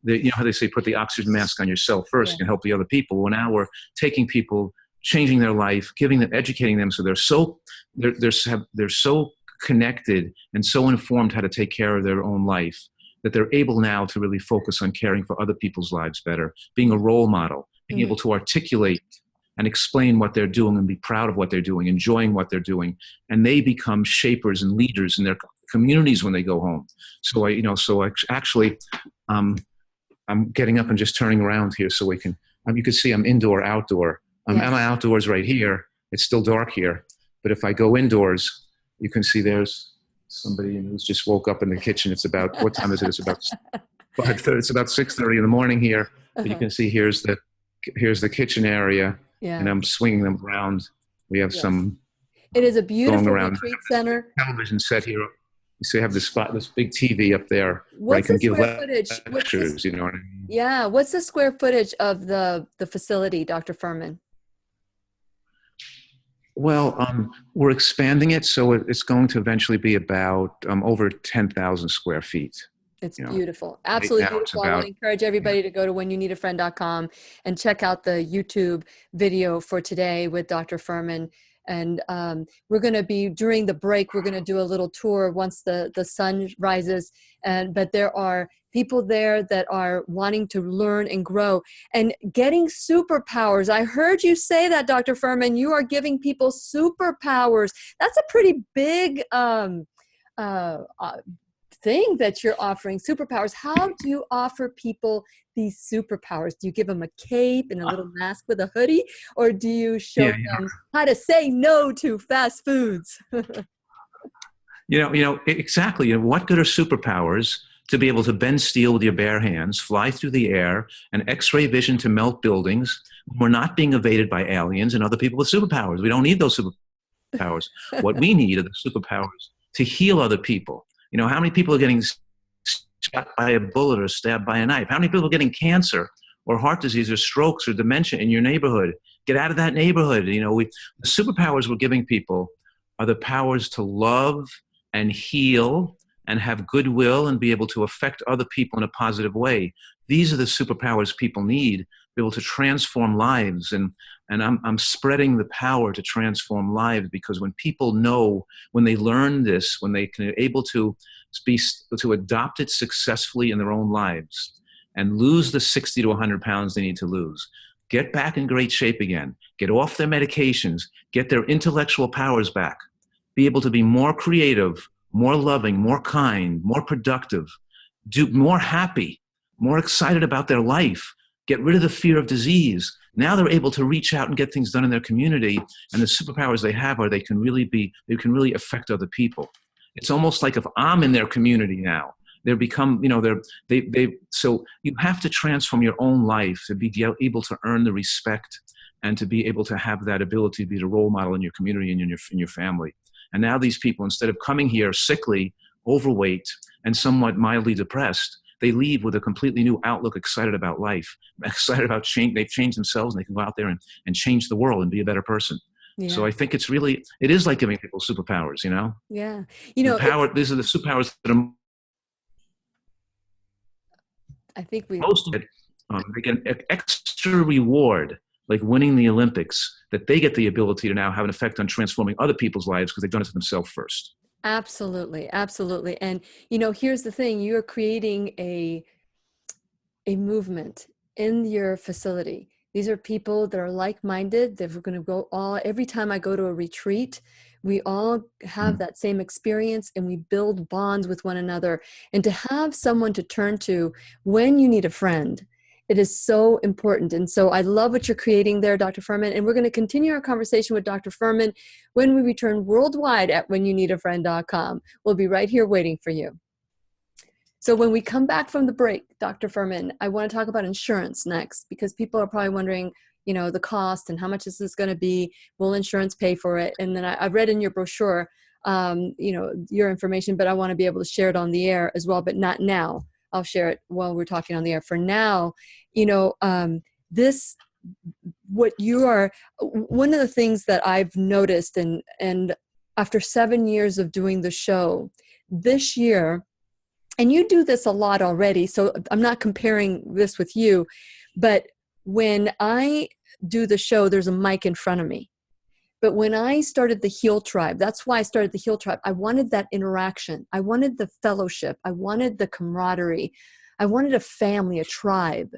You know how they say, put the oxygen mask on yourself first, you can help the other people. Well, now we're taking people, changing their life, giving them, educating them, so they're so connected and so informed how to take care of their own life, that they're able now to really focus on caring for other people's lives better, being a role model, being able to articulate and explain what they're doing and be proud of what they're doing, enjoying what they're doing. And they become shapers and leaders in their communities when they go home. So I'm getting up and just turning around here so we can, you can see I'm indoor, outdoor. I'm outdoors right here. It's still dark here. But if I go indoors, you can see there's somebody who's just woke up in the kitchen. It's about, what time is it? It's about 5:30. It's about 6:30 in the morning here. But you can see here's the kitchen area, and I'm swinging them around. We have some.
It is a beautiful retreat center.
Television set here. You see, I have this big TV up there where I
What's
can
the
give
square footage?
lectures. You know what I mean?
Yeah. What's the square footage of the facility, Dr. Fuhrman?
Well, we're expanding it, so it's going to eventually be about over 10,000 square feet.
It's beautiful. Absolutely beautiful. I want to encourage everybody to go to whenyouneedafriend.com and check out the YouTube video for today with Dr. Fuhrman. And we're going to be, during the break, we're going to do a little tour once the sun rises. But there are people there that are wanting to learn and grow and getting superpowers. I heard you say that, Dr. Fuhrman. You are giving people superpowers. That's a pretty big thing that you're offering, superpowers. How do you offer people these superpowers? Do you give them a cape and a little mask with a hoodie, or do you show them how to say no to fast foods?
Exactly. What good are superpowers to be able to bend steel with your bare hands, fly through the air, and X-ray vision to melt buildings? We're not being evaded by aliens and other people with superpowers. We don't need those superpowers. What we need are the superpowers to heal other people. How many people are getting shot by a bullet or stabbed by a knife? How many people are getting cancer or heart disease or strokes or dementia in your neighborhood? Get out of that neighborhood. The superpowers we're giving people are the powers to love and heal and have goodwill and be able to affect other people in a positive way. These are the superpowers people need to be able to transform lives. And I'm spreading the power to transform lives, because when people know, when they learn this, when they can able to adopt it successfully in their own lives and lose the 60 to 100 pounds they need to lose, get back in great shape again, get off their medications, get their intellectual powers back, be able to be more creative, more loving, more kind, more productive, more happy, more excited about their life, get rid of the fear of disease. Now they're able to reach out and get things done in their community, and the superpowers they have are they can really affect other people. It's almost like if I'm in their community now, so you have to transform your own life to be able to earn the respect and to be able to have that ability to be the role model in your community and in your family. And now these people, instead of coming here sickly, overweight, and somewhat mildly depressed, they leave with a completely new outlook, excited about life, excited about change. They've changed themselves, and they can go out there and change the world and be a better person. Yeah. So I think it is like giving people superpowers,
Yeah.
These are the superpowers that are most of it. They get an extra reward, like winning the Olympics, that they get the ability to now have an effect on transforming other people's lives because they've done it to themselves first.
Absolutely. Absolutely. And, here's the thing, you're creating a movement in your facility. These are people that are like-minded. They're going to go every time I go to a retreat, we all have that same experience, and we build bonds with one another. And to have someone to turn to when you need a friend, it is so important. And so I love what you're creating there, Dr. Fuhrman. And we're going to continue our conversation with Dr. Fuhrman when we return worldwide at whenyouneedafriend.com. We'll be right here waiting for you. So when we come back from the break, Dr. Fuhrman, I want to talk about insurance next, because people are probably wondering, the cost and how much is this going to be? Will insurance pay for it? And then I read in your brochure, your information, but I want to be able to share it on the air as well, but not now. I'll share it while we're talking on the air. For now, this, what you are, one of the things that I've noticed, and after 7 years of doing the show this year, and you do this a lot already, so I'm not comparing this with you, but when I do the show, there's a mic in front of me. But when I started the Heal Tribe, that's why I started the Heal Tribe. I wanted that interaction. I wanted the fellowship. I wanted the camaraderie. I wanted a family, a tribe.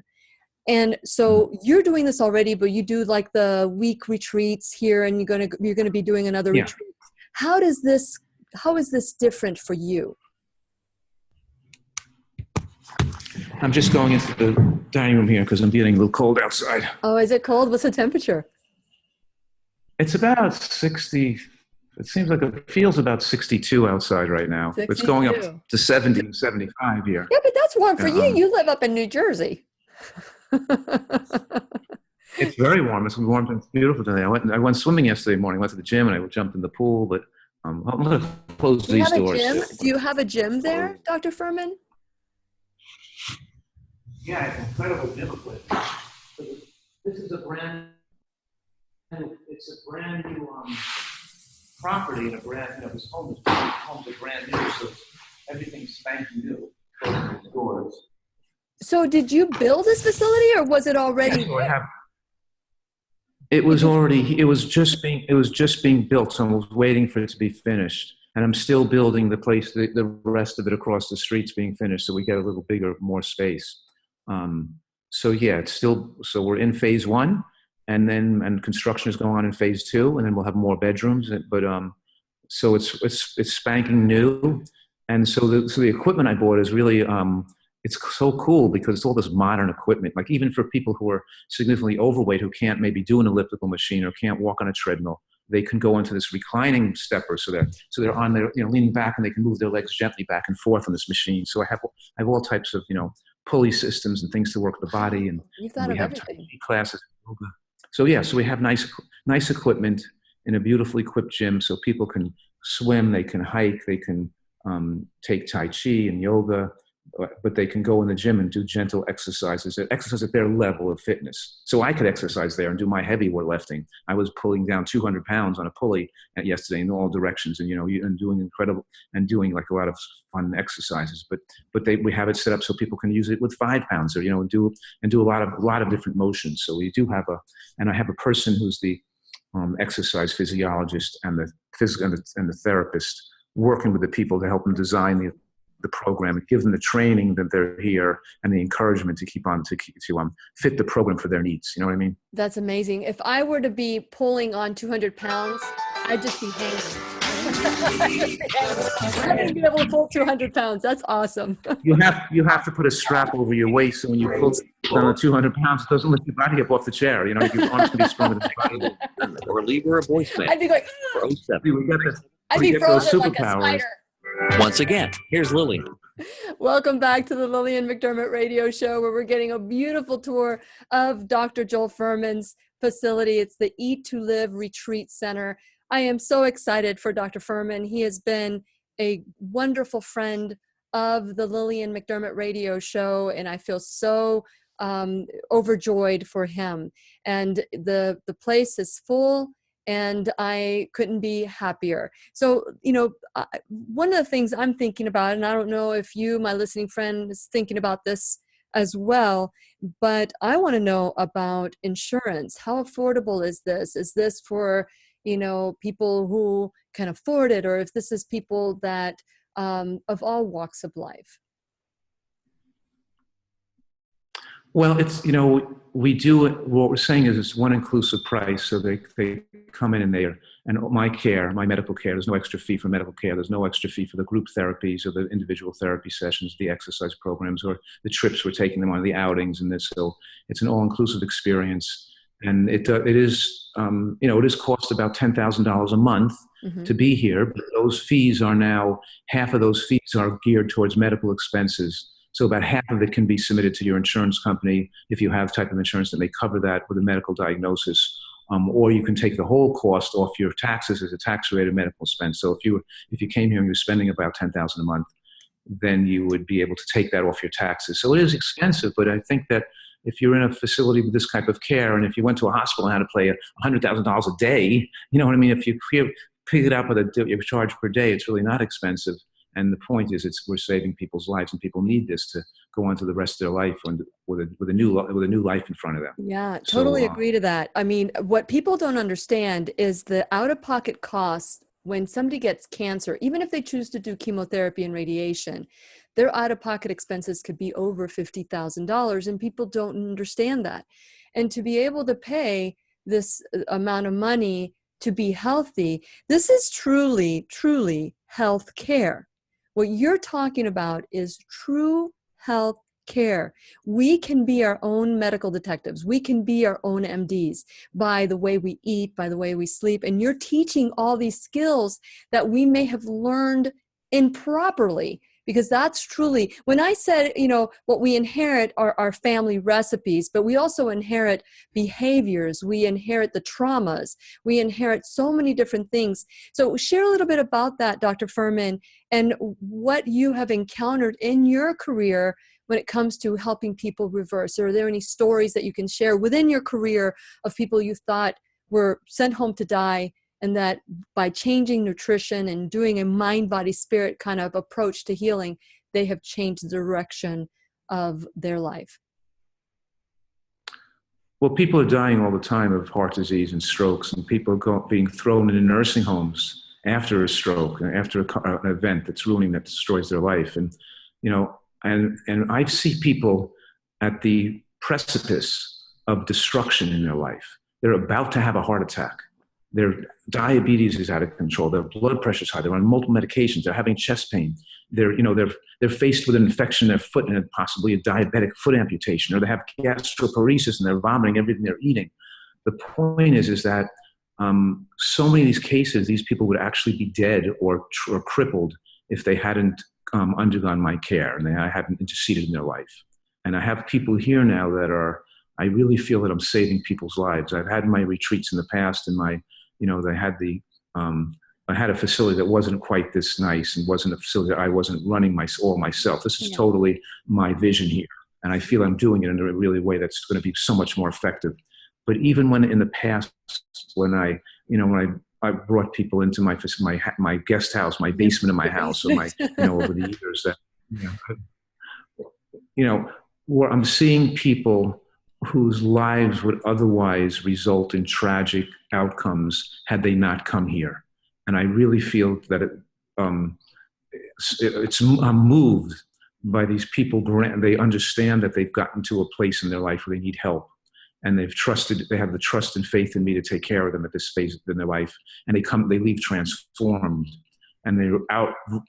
And so you're doing this already, but you do like the week retreats here, and you're gonna be doing another retreat. How is this different for you?
I'm just going into the dining room here because I'm getting a little cold outside.
Oh, is it cold? What's the temperature?
It's about 60. It feels about 62 outside right now.
62.
It's going up to 70 and 75 here.
Yeah, but that's warm for you. You live up in New Jersey.
It's very warm. It's warm. It's beautiful today. I went swimming yesterday morning. Went to the gym and I jumped in the pool. But I'm going to close these doors.
Do you have a gym there, Dr. Fuhrman?
Yeah, it's incredible gym equipment. This is a brand new property and a brand, this home's a brand new, so everything's spanking new. Doors.
So did you build this facility, or was it already?
Yeah, it was just being built, so I was waiting for it to be finished. And I'm still building the place, the rest of it across the street's being finished, so we get a little bigger, more space. So we're in phase 1, and construction is going on in phase 2, and then we'll have more bedrooms. But so it's spanking new, and so the equipment I bought is really it's so cool because it's all this modern equipment. Like even for people who are significantly overweight who can't maybe do an elliptical machine or can't walk on a treadmill, they can go into this reclining stepper so they're on their leaning back and they can move their legs gently back and forth on this machine. So I have all types of pulley systems and things to work the body, and we have Tai Chi classes, yoga. So we have nice equipment in a beautifully equipped gym, so people can swim, they can hike, they can take Tai Chi and yoga, but they can go in the gym and do gentle exercise at their level of fitness. So I could exercise there and do my heavy lifting. I was pulling down 200 pounds on a pulley yesterday in all directions, and doing like a lot of fun exercises. But we have it set up so people can use it with 5 pounds, or and do a lot of different motions. So we do have I have a person who's the exercise physiologist and the therapist working with the people to help them design the program and give them the training that they're here and the encouragement to keep on to fit the program for their needs. You know what I mean?
That's amazing. If I were to be pulling on 200 pounds, I'd just be hanging. I wouldn't be able to pull 200 pounds. That's awesome.
You have to put a strap over your waist, so when you pull down the 200 pounds, it doesn't lift your body up off the chair. Your arms can be stronger than your body.
Or leave her a voicemail.
I'd be like, I'd be frozen like a spider.
Once again, here's Lillian.
Welcome back to the Lillian McDermott radio show, where we're getting a beautiful tour of Dr. Joel Fuhrman's facility. It's the Eat to Live Retreat Center. I am so excited for Dr. Fuhrman. He has been a wonderful friend of the Lillian McDermott radio show, and I feel so overjoyed for him. And the place is full, and I couldn't be happier. So, one of the things I'm thinking about, and I don't know if you, my listening friend, is thinking about this as well, but I want to know about insurance. How affordable is this? Is this for, people who can afford it, or if this is people that of all walks of life?
Well, it's, we do, what we're saying is it's one inclusive price. So they come in and my medical care, there's no extra fee for medical care. There's no extra fee for the group therapies or the individual therapy sessions, the exercise programs, or the trips we're taking them on, the outings and this. So it's an all-inclusive experience. And it is cost about $10,000 a month to be here. But those fees are now, half of those fees are geared towards medical expenses. So about half of it can be submitted to your insurance company if you have type of insurance that may cover that with a medical diagnosis, or you can take the whole cost off your taxes as a tax-related medical expense. So if you came here and you were spending about $10,000 a month, then you would be able to take that off your taxes. So it is expensive, but I think that if you're in a facility with this type of care, and if you went to a hospital and had to pay $100,000 a day, you know what I mean? If you pick it up with a charge per day, it's really not expensive. And the point is, we're saving people's lives, and people need this to go on to the rest of their life with a new life in front of them.
Yeah, totally agree to that. I mean, what people don't understand is the out-of-pocket costs when somebody gets cancer, even if they choose to do chemotherapy and radiation, their out-of-pocket expenses could be over $50,000, and people don't understand that. And to be able to pay this amount of money to be healthy, this is truly, truly health care. What you're talking about is true health care. We can be our own medical detectives. We can be our own MDs by the way we eat, by the way we sleep. And you're teaching all these skills that we may have learned improperly, because that's truly, when I said, what we inherit are our family recipes, but we also inherit behaviors. We inherit the traumas. We inherit so many different things. So share a little bit about that, Dr. Fuhrman, and what you have encountered in your career when it comes to helping people reverse. Are there any stories that you can share within your career of people you thought were sent home to die, and that by changing nutrition and doing a mind, body, spirit kind of approach to healing, they have changed the direction of their life?
Well, people are dying all the time of heart disease and strokes, and people are being thrown into nursing homes after a stroke, after an event that destroys their life. And, and I see people at the precipice of destruction in their life. They're about to have a heart attack. Their diabetes is out of control. Their blood pressure is high. They're on multiple medications. They're having chest pain. They're faced with an infection in their foot and possibly a diabetic foot amputation, or they have gastroparesis and they're vomiting everything they're eating. The point is that so many of these cases, these people would actually be dead or crippled if they hadn't undergone my care and I hadn't interceded in their life. And I have people here now I really feel that I'm saving people's lives. I've had my retreats in the past, and I had a facility that wasn't quite this nice, and wasn't a facility that I wasn't running all myself. This is totally my vision here. And I feel I'm doing it in a really way that's going to be so much more effective. But even when in the past, when I brought people into my guest house, my basement of my house, or over the years where I'm seeing people whose lives would otherwise result in tragic outcomes had they not come here. And I really feel that I'm moved by these people. They understand that they've gotten to a place in their life where they need help. And they have the trust and faith in me to take care of them at this phase in their life. And they leave transformed. And they're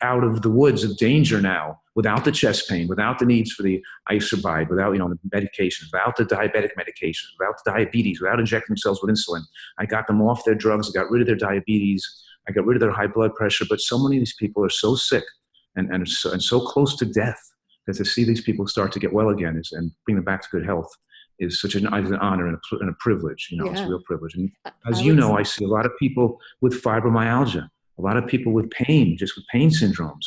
out of the woods of danger now, without the chest pain, without the needs for the isobide, without the medications, without the diabetic medications, without the diabetes, without injecting themselves with insulin. I got them off their drugs. I got rid of their diabetes. I got rid of their high blood pressure. But so many of these people are so sick and so close to death that to see these people start to get well again and bring them back to good health is such an honor and a privilege. It's a real privilege. And as I see a lot of people with fibromyalgia, a lot of people with pain, just with pain syndromes.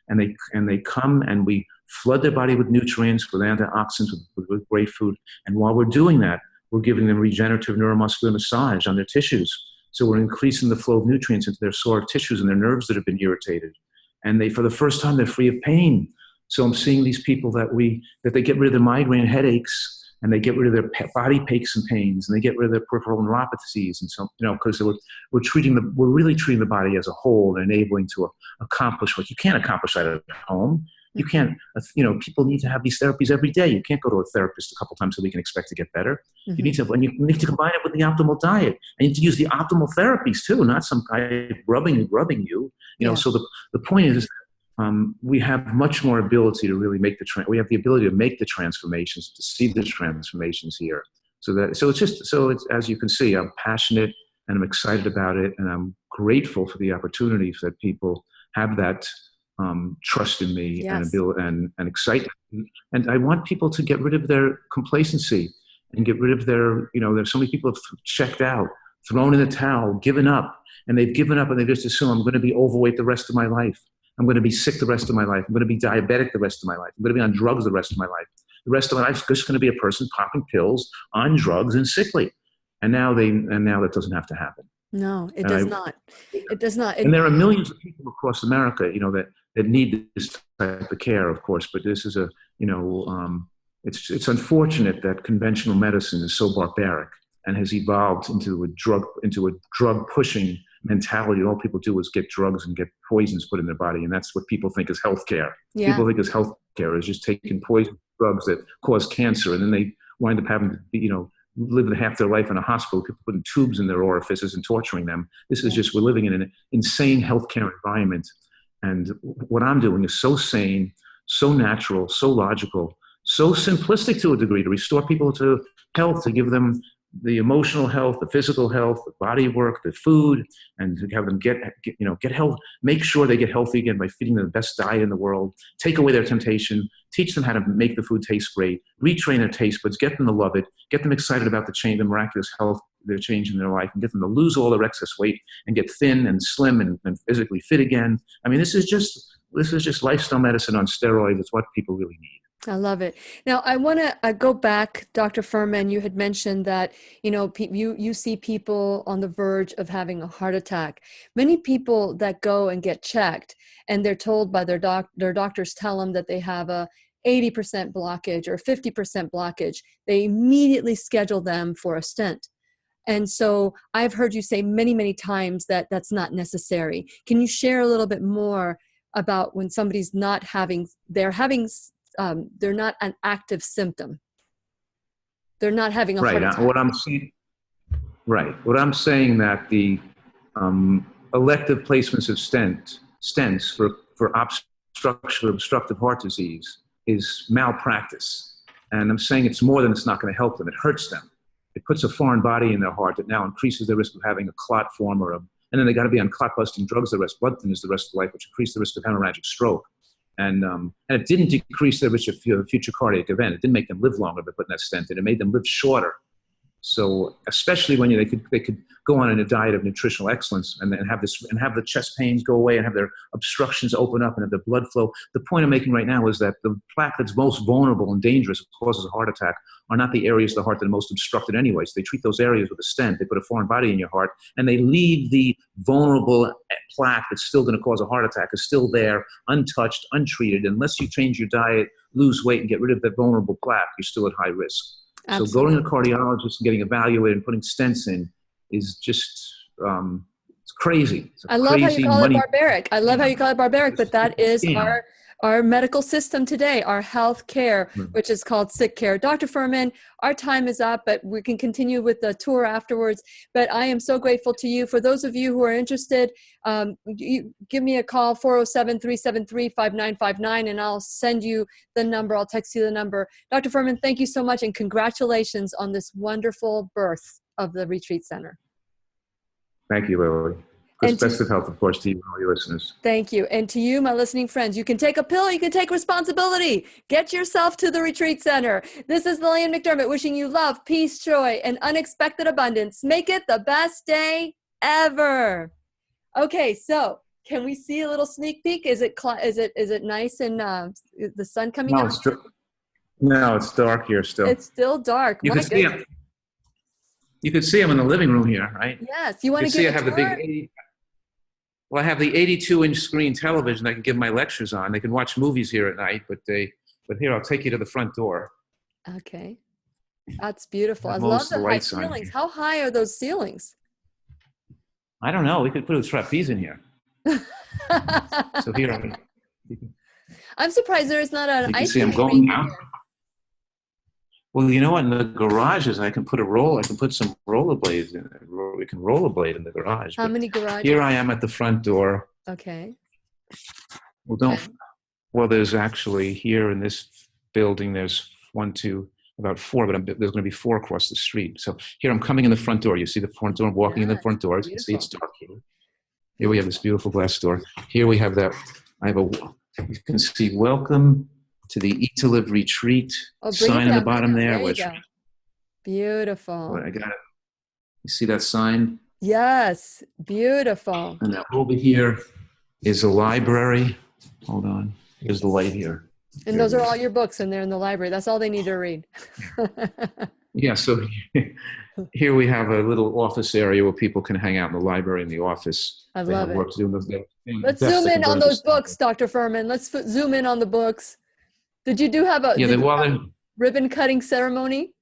And they come and we flood their body with nutrients, with antioxidants, with great food. And while we're doing that, we're giving them regenerative neuromuscular massage on their tissues. So we're increasing the flow of nutrients into their sore tissues and their nerves that have been irritated. And for the first time, they're free of pain. So I'm seeing these people that they get rid of their migraine headaches, and they get rid of their body aches and pains, and they get rid of their peripheral neuropathies, and so because we're really treating the body as a whole and enabling to accomplish what you can't accomplish at home. You can't. People need to have these therapies every day. You can't go to a therapist a couple times a week and expect to get better. Mm-hmm. You need to combine it with the optimal diet. And you need to use the optimal therapies too, not some guy rubbing you. So the point is. We have much more ability to really we have the ability to make the transformations, to see the transformations here. It's as you can see, I'm passionate and I'm excited about it, and I'm grateful for the opportunities that people have that trust in me and ability and excitement. And I want people to get rid of their complacency and get rid of there's so many people have checked out, thrown in the towel, given up, and they've given up and they just assume I'm going to be overweight the rest of my life. I'm going to be sick the rest of my life. I'm going to be diabetic the rest of my life. I'm going to be on drugs the rest of my life. the rest of my life's just going to be a person popping pills on drugs and sickly. And now that doesn't have to happen.
No, it
And
does not. It does not.
and there are millions of people across America, that need this type of care, of course. But this is it's unfortunate that conventional medicine is so barbaric and has evolved into a drug pushing mentality. All people do is get drugs and get poisons put in their body, and that's what people think is healthcare.
Yeah.
People think is healthcare is just taking poison drugs that cause cancer, and then they wind up having to live half their life in a hospital, people putting tubes in their orifices and torturing them. This is just, we're living in an insane healthcare environment. And what I'm doing is so sane, so natural, so logical, so simplistic to a degree, to restore people to health, to give them the emotional health, the physical health, the body work, the food, and to have them get health, make sure they get healthy again by feeding them the best diet in the world, take away their temptation, teach them how to make the food taste great, retrain their taste buds, get them to love it, get them excited about the change, the miraculous health, their change in their life, and get them to lose all their excess weight and get thin and slim and physically fit again. I mean, this is just lifestyle medicine on steroids. It's what people really need.
I love it. Now, I want to go back, Dr. Fuhrman. You had mentioned that, you see people on the verge of having a heart attack. Many people that go and get checked, and they're told by their doctors tell them that they have a 80% blockage or 50% blockage. They immediately schedule them for a stent. And so I've heard you say many, many times that that's not necessary. Can you share a little bit more about when somebody's not having, they're not an active symptom. They're not having a heart attack.
What I'm saying that the elective placements of stents for obstructive heart disease is malpractice. And I'm saying it's more than it's not going to help them. It hurts them. It puts a foreign body in their heart that now increases their risk of having a clot form and then they got to be on clot-busting drugs blood thinners the rest of life, which increase the risk of hemorrhagic stroke. And it didn't decrease their risk of future cardiac event. It didn't make them live longer by putting that stent in. It made them live shorter. So especially when they could go on a diet of nutritional excellence and have the chest pains go away and have their obstructions open up and have their blood flow. The point I'm making right now is that the plaque that's most vulnerable and dangerous, causes a heart attack, are not the areas of the heart that are most obstructed anyways. They treat those areas with a stent. They put a foreign body in your heart and they leave the vulnerable plaque that's still going to cause a heart attack is still there, untouched, untreated. Unless you change your diet, lose weight, and get rid of that vulnerable plaque, you're still at high risk. Absolutely. So going to the cardiologist and getting evaluated and putting stents in is just, it's crazy.
I love how you call it barbaric. But that is our medical system today, our health care, which is called sick care. Dr. Fuhrman, our time is up, but we can continue with the tour afterwards. But I am so grateful to you. For those of you who are interested, you give me a call, 407-373-5959, and I'll send you the number. I'll text you the number. Dr. Fuhrman, thank you so much, and congratulations on this wonderful birth of the retreat center.
Thank you, Lily. Best of health, of course, to you and all your listeners.
Thank you. And to you, my listening friends, you can take a pill, you can take responsibility. Get yourself to the retreat center. This is Lillian McDermott wishing you love, peace, joy, and unexpected abundance. Make it the best day ever. Okay, so can we see a little sneak peek? Is it nice and the sun coming out?
No, it's dark here still.
It's still dark.
You can see them. You can see them in the living room here, right?
Yes. You want to give
I have the big I have the 82-inch screen television I can give my lectures on. They can watch movies here at night, but here, I'll take you to the front door.
Okay. That's beautiful. I love the high ceilings. How high are those ceilings?
I don't know. We could put a trapeze in here. So here,
I'm surprised there is not an ice
cream. You can see I'm going now. Well, you know what? In the garages, I can put some rollerblades in there. We can rollerblade in the garage.
How many garages?
Here I am at the front door.
Okay.
Well, there's actually here in this building, there's about four, but there's going to be four across the street. So here I'm coming in the front door. You see the front door? I'm walking in the front door. You can see it's dark here. Here we have this beautiful glass door. Here we have you can see welcome to the Eat to Live retreat sign at the bottom there.
Beautiful.
I got it. You see that sign?
Yes, beautiful.
And now over here is a library. Hold on. Here's the light here.
And those are all your books, and they're in the library. That's all they need to read.
Yeah, so here we have a little office area where people can hang out in the library and the office.
I
They
love
have
it.
work to do.
Let's zoom in on those books, Dr. Fuhrman. Let's zoom in on the books. Did you have a ribbon cutting ceremony?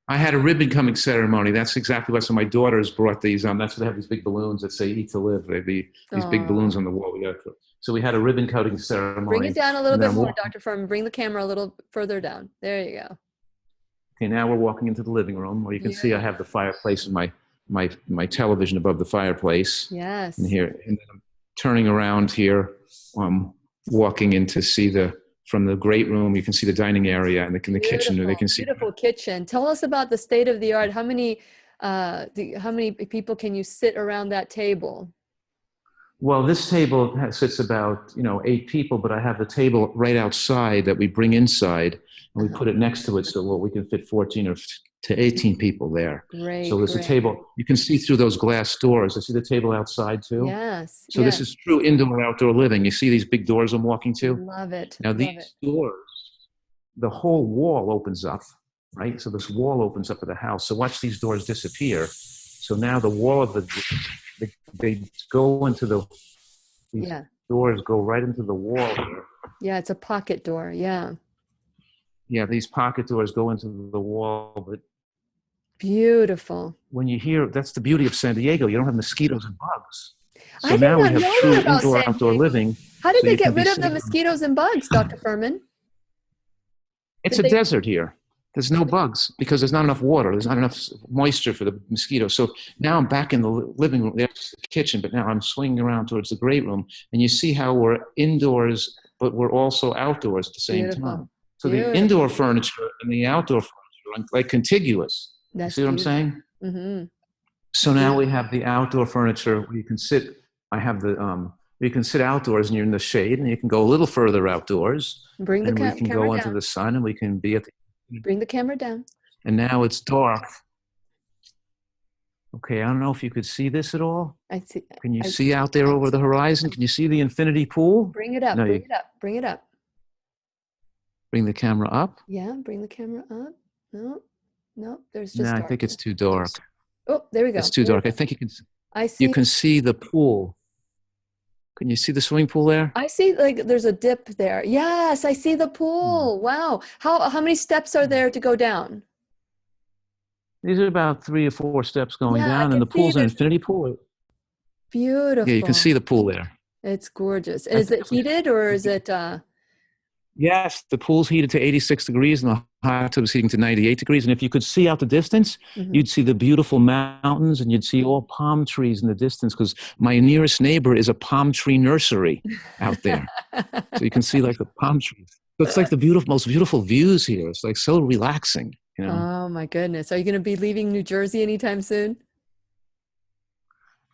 I had a ribbon cutting ceremony. That's exactly what. So my daughters brought these. That's what they have, these big balloons that say "Eat to Live." These big balloons on the wall. So we had a ribbon cutting ceremony.
Bring it down a little bit more, Dr. Fuhrman. Bring the camera a little further down. There you go.
Okay, now we're walking into the living room where you can see I have the fireplace and my television above the fireplace.
Yes.
And here, and then I'm turning around here, walking in to see from the great room, you can see the dining area and the kitchen. They can see
beautiful kitchen. Tell us about the state of the art. How many people can you sit around that table?
Well, this table sits about 8 people, but I have the table right outside that we bring inside, and we put it next to it so we can fit 14 to 18 people there.
Great.
So there's a table. You can see through those glass doors. I see the table outside too.
Yes.
So this is true indoor-outdoor living. You see these big doors I'm walking to?
Love it.
Now these doors, the whole wall opens up, right? So this wall opens up of the house. So watch these doors disappear. So now the wall of they go into these doors go right into the wall here.
Yeah, it's a pocket door. Yeah.
Yeah, these pocket doors go into the wall, but
beautiful.
When you hear, that's the beauty of San Diego. You don't have mosquitoes and bugs. So
I
now we have true
indoor-outdoor
living.
How did they get rid of the mosquitoes and bugs, Dr. Fuhrman?
It's a desert here. There's no bugs because there's not enough water. There's not enough moisture for the mosquitoes. So now I'm back in the living room. There's the kitchen, but now I'm swinging around towards the great room. And you see how we're indoors, but we're also outdoors at the same time. So the indoor furniture and the outdoor furniture are like contiguous. You see what I'm saying?
Mm-hmm.
So now we have the outdoor furniture where you can sit. I have you can sit outdoors and you're in the shade, and you can go a little further outdoors.
Bring the camera down.
We can go into the sun, and we can be at the.
Bring the camera down.
And now it's dark. Okay, I don't know if you could see this at all.
I see.
Can you see out there over the horizon? Can you see the infinity pool?
Bring it up.
No,
bring it up. Bring it up.
Bring the camera up.
Yeah, bring the camera up. No, there's just.
No, I think it's too dark.
Oh, there we go.
It's too dark. I think you can.
I see.
You can see the pool. Can you see the swimming pool there?
I see, like, there's a dip there. Yes, I see the pool. Wow. How many steps are there to go down?
These are about 3 or 4 steps going down, and the pool's an infinity pool.
Beautiful.
Yeah, you can see the pool there.
It's gorgeous. Is it heated or is it?
Yes, the pool's heated to 86 degrees, and the hot tub's heating to 98 degrees. And if you could see out the distance, you'd see the beautiful mountains, and you'd see all palm trees in the distance, because my nearest neighbor is a palm tree nursery out there. So you can see like the palm trees. So it's like the most beautiful views here. It's like so relaxing.
Oh my goodness. Are you going to be leaving New Jersey anytime soon?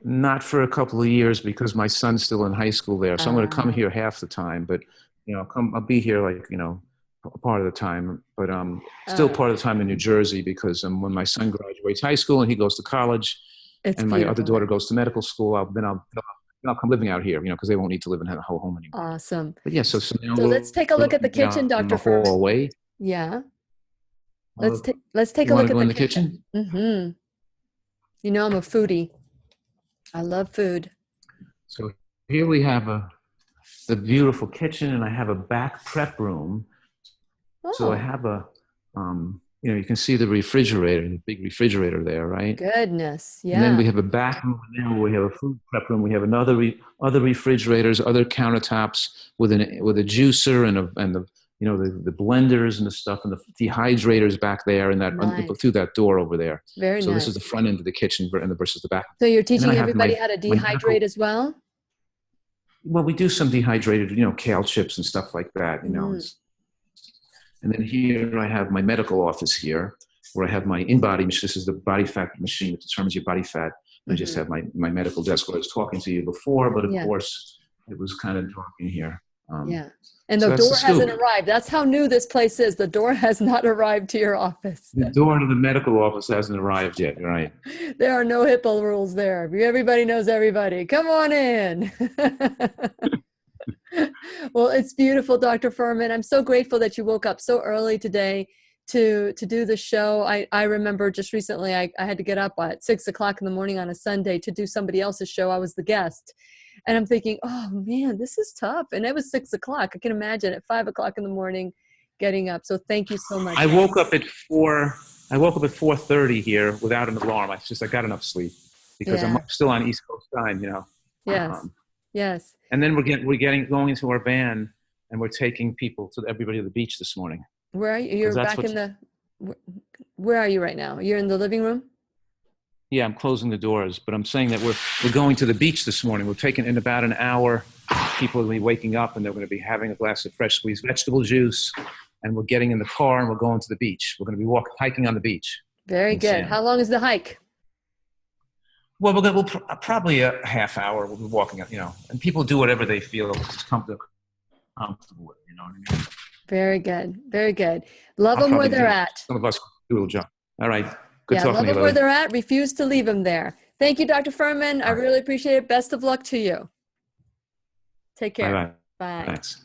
Not for a couple of years, because my son's still in high school there. So I'm going to come here half the time, but I'll be here part of the time, but still part of the time in New Jersey, because when my son graduates high school and he goes to college, and my other daughter goes to medical school, I'll come living out here, because they won't need to live in a whole home anymore.
Awesome.
But yeah, so now
let's take a look at the kitchen, Dr. Fuhrman. Yeah. Let's take a look at the kitchen. Mm-hmm. I'm a foodie. I love food.
So here we have the beautiful kitchen, and I have a back prep room. Oh. So I have you can see the refrigerator, the big refrigerator there, right?
Goodness, yeah.
And then we have a back room. Now we have a food prep room. We have other refrigerators, other countertops with a juicer and the blenders and the stuff, and the dehydrators back there, and through that door over there.
Very nice.
So this is the front end of the kitchen versus the back.
So you're teaching everybody how to dehydrate as well?
Well, we do some dehydrated, kale chips and stuff like that, And then here I have my medical office here, where I have my InBody machine. This is the body fat machine that determines your body fat. I just have my medical desk where I was talking to you before, but of course it was kind of dark in here.
And the door hasn't arrived. That's how new this place is. The door has not arrived to your office.
The door to the medical office hasn't arrived yet, right?
There are no HIPAA rules there. Everybody knows everybody. Come on in. Well, it's beautiful, Dr. Fuhrman. I'm so grateful that you woke up so early today to do the show. I remember just recently I had to get up at 6 o'clock in the morning on a Sunday to do somebody else's show. I was the guest. And I'm thinking, oh man, this is tough. And it was 6 o'clock. I can imagine at 5 o'clock in the morning getting up. So thank you so much.
I woke up at 4:30 here without an alarm. I got enough sleep because I'm still on East Coast time, you know.
Yes. Yes.
And then we're going into our van and we're taking everybody to the beach this morning.
Where are you? You're back where are you right now? You're in the living room?
Yeah, I'm closing the doors, but I'm saying that we're going to the beach this morning. We're taking in about an hour. People will be waking up and they're going to be having a glass of fresh squeezed vegetable juice. And we're getting in the car and we're going to the beach. We're going to be hiking on the beach.
Very good. Sand. How long is the hike?
Well, we'll probably a half hour. We'll be walking, you know, and people do whatever they feel is comfortable with, you know what I mean?
Very good. Very good. Love them where they're at.
Some of us do a little jump. All right. Good talking to you.
Love them where they're at. Refuse to leave them there. Thank you, Dr. Fuhrman. I really appreciate it. Best of luck to you. Take care.
Bye-bye.
Bye.
Thanks.